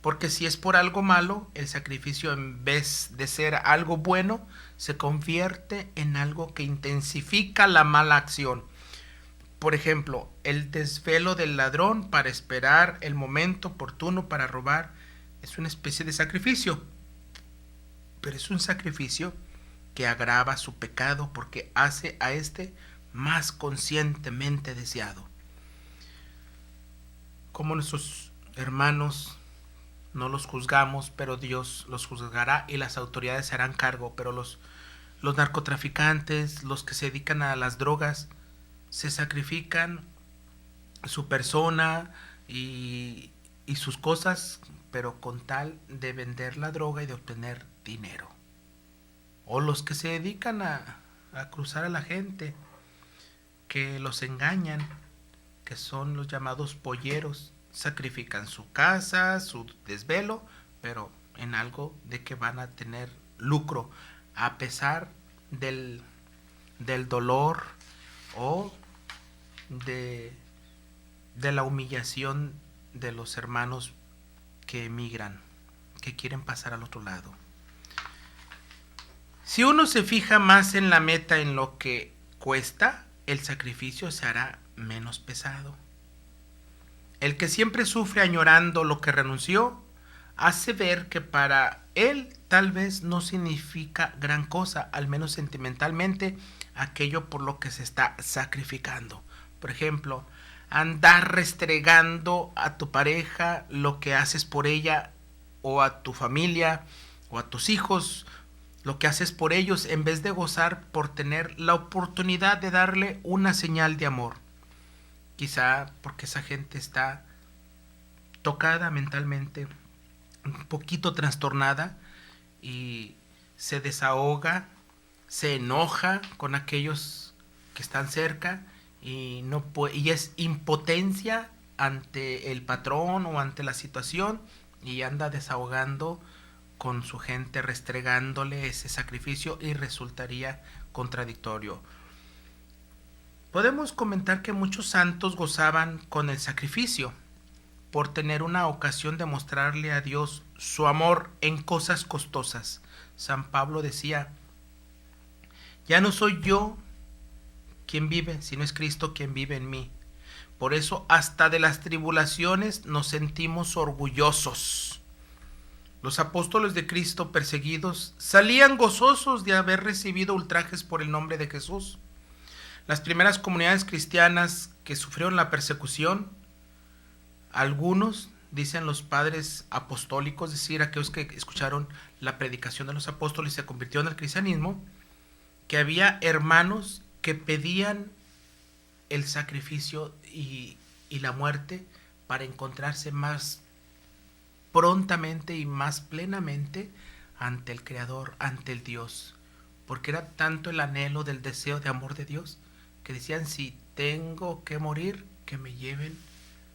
Porque si es por algo malo, el sacrificio, en vez de ser algo bueno, se convierte en algo que intensifica la mala acción. Por ejemplo, el desvelo del ladrón para esperar el momento oportuno para robar es una especie de sacrificio. Pero es un sacrificio que agrava su pecado porque hace a este más conscientemente deseado. Como nuestros hermanos, no los juzgamos, pero Dios los juzgará y las autoridades se harán cargo. Pero los narcotraficantes, los que se dedican a las drogas, se sacrifican su persona y sus cosas, pero con tal de vender la droga y de obtener dinero. O los que se dedican a cruzar a la gente, que los engañan, que son los llamados polleros, sacrifican su casa, su desvelo, pero en algo de que van a tener lucro, a pesar del dolor o de la humillación de los hermanos que emigran, que quieren pasar al otro lado. Si uno se fija más en la meta, en lo que cuesta, el sacrificio se hará menos pesado. El que siempre sufre añorando lo que renunció, hace ver que para él tal vez no significa gran cosa, al menos sentimentalmente, aquello por lo que se está sacrificando. Por ejemplo, andar restregando a tu pareja lo que haces por ella, o a tu familia, o a tus hijos, lo que haces por ellos, en vez de gozar por tener la oportunidad de darle una señal de amor. Quizá porque esa gente está tocada mentalmente, un poquito trastornada, y se desahoga, se enoja con aquellos que están cerca, y es impotencia ante el patrón o ante la situación, y anda desahogando con su gente, restregándole ese sacrificio, y resultaría contradictorio. Podemos comentar que muchos santos gozaban con el sacrificio por tener una ocasión de mostrarle a Dios su amor en cosas costosas. San Pablo decía, ya no soy yo quien vive, sino es Cristo quien vive en mí. Por eso hasta de las tribulaciones nos sentimos orgullosos. Los apóstoles de Cristo perseguidos salían gozosos de haber recibido ultrajes por el nombre de Jesús. Las primeras comunidades cristianas que sufrieron la persecución, algunos, dicen los padres apostólicos, es decir, aquellos que escucharon la predicación de los apóstoles y se convirtieron al cristianismo, que había hermanos que pedían el sacrificio y la muerte para encontrarse más prontamente y más plenamente ante el Creador, ante el Dios, porque era tanto el anhelo del deseo de amor de Dios, que decían, si tengo que morir, que me lleven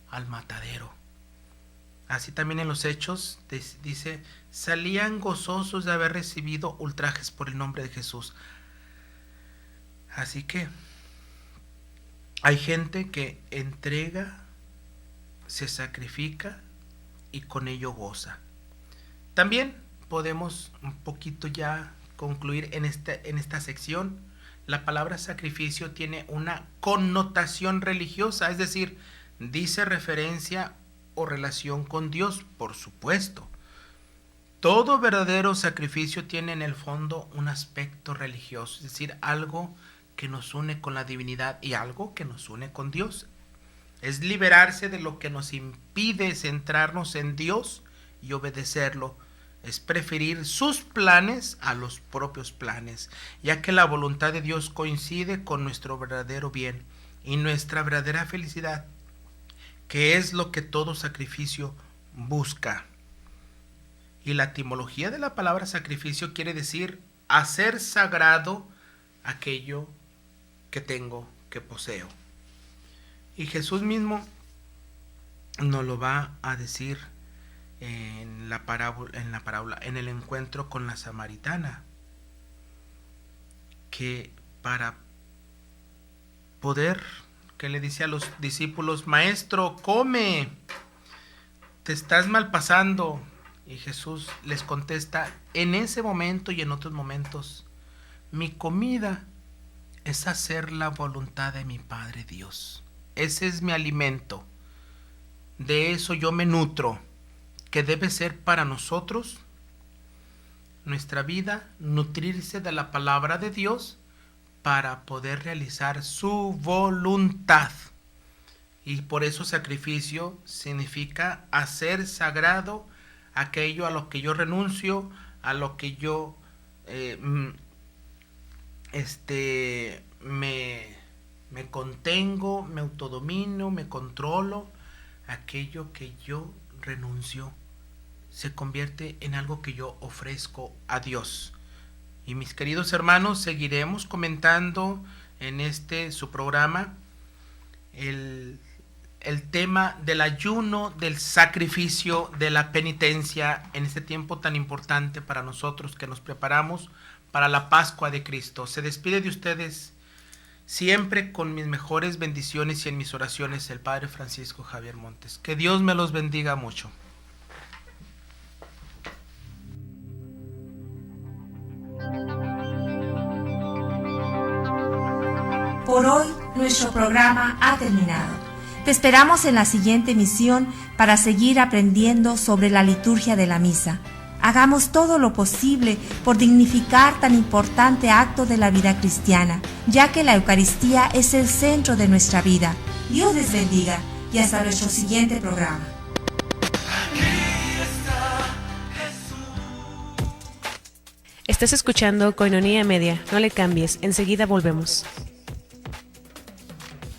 al matadero. Así también en los Hechos dice, salían gozosos de haber recibido ultrajes por el nombre de Jesús. Así que hay gente que entrega, se sacrifica y con ello goza. También podemos un poquito ya concluir en esta sección. La palabra sacrificio tiene una connotación religiosa, es decir, dice referencia o relación con Dios, por supuesto, todo verdadero sacrificio tiene en el fondo un aspecto religioso, es decir, algo que nos une con la divinidad y algo que nos une con Dios. Es liberarse de lo que nos impide centrarnos en Dios y obedecerlo. Es preferir sus planes a los propios planes, ya que la voluntad de Dios coincide con nuestro verdadero bien y nuestra verdadera felicidad, que es lo que todo sacrificio busca. Y la etimología de la palabra sacrificio quiere decir hacer sagrado aquello que tengo, que poseo. Y Jesús mismo nos lo va a decir en la parábola, en el encuentro con la samaritana, que para poder, que le dice a los discípulos: maestro, come, te estás malpasando. Y Jesús les contesta en ese momento y en otros momentos: mi comida es hacer la voluntad de mi Padre Dios. Ese es mi alimento. De eso yo me nutro, que debe ser para nosotros, nuestra vida, nutrirse de la palabra de Dios para poder realizar su voluntad. Y por eso sacrificio significa hacer sagrado aquello a lo que yo renuncio, a lo que yo me contengo, me autodomino, me controlo. Aquello que yo renuncio se convierte en algo que yo ofrezco a Dios. Y mis queridos hermanos, seguiremos comentando en su programa el tema del ayuno, del sacrificio, de la penitencia en este tiempo tan importante para nosotros que nos preparamos para la Pascua de Cristo. Se despide de ustedes siempre con mis mejores bendiciones y en mis oraciones el Padre Francisco Javier Montes. Que Dios me los bendiga mucho. Por hoy, nuestro programa ha terminado. Te esperamos en la siguiente emisión para seguir aprendiendo sobre la liturgia de la misa. Hagamos todo lo posible por dignificar tan importante acto de la vida cristiana, ya que la Eucaristía es el centro de nuestra vida. Dios les bendiga y hasta nuestro siguiente programa. Estás escuchando Koinonia Media. No le cambies, enseguida volvemos.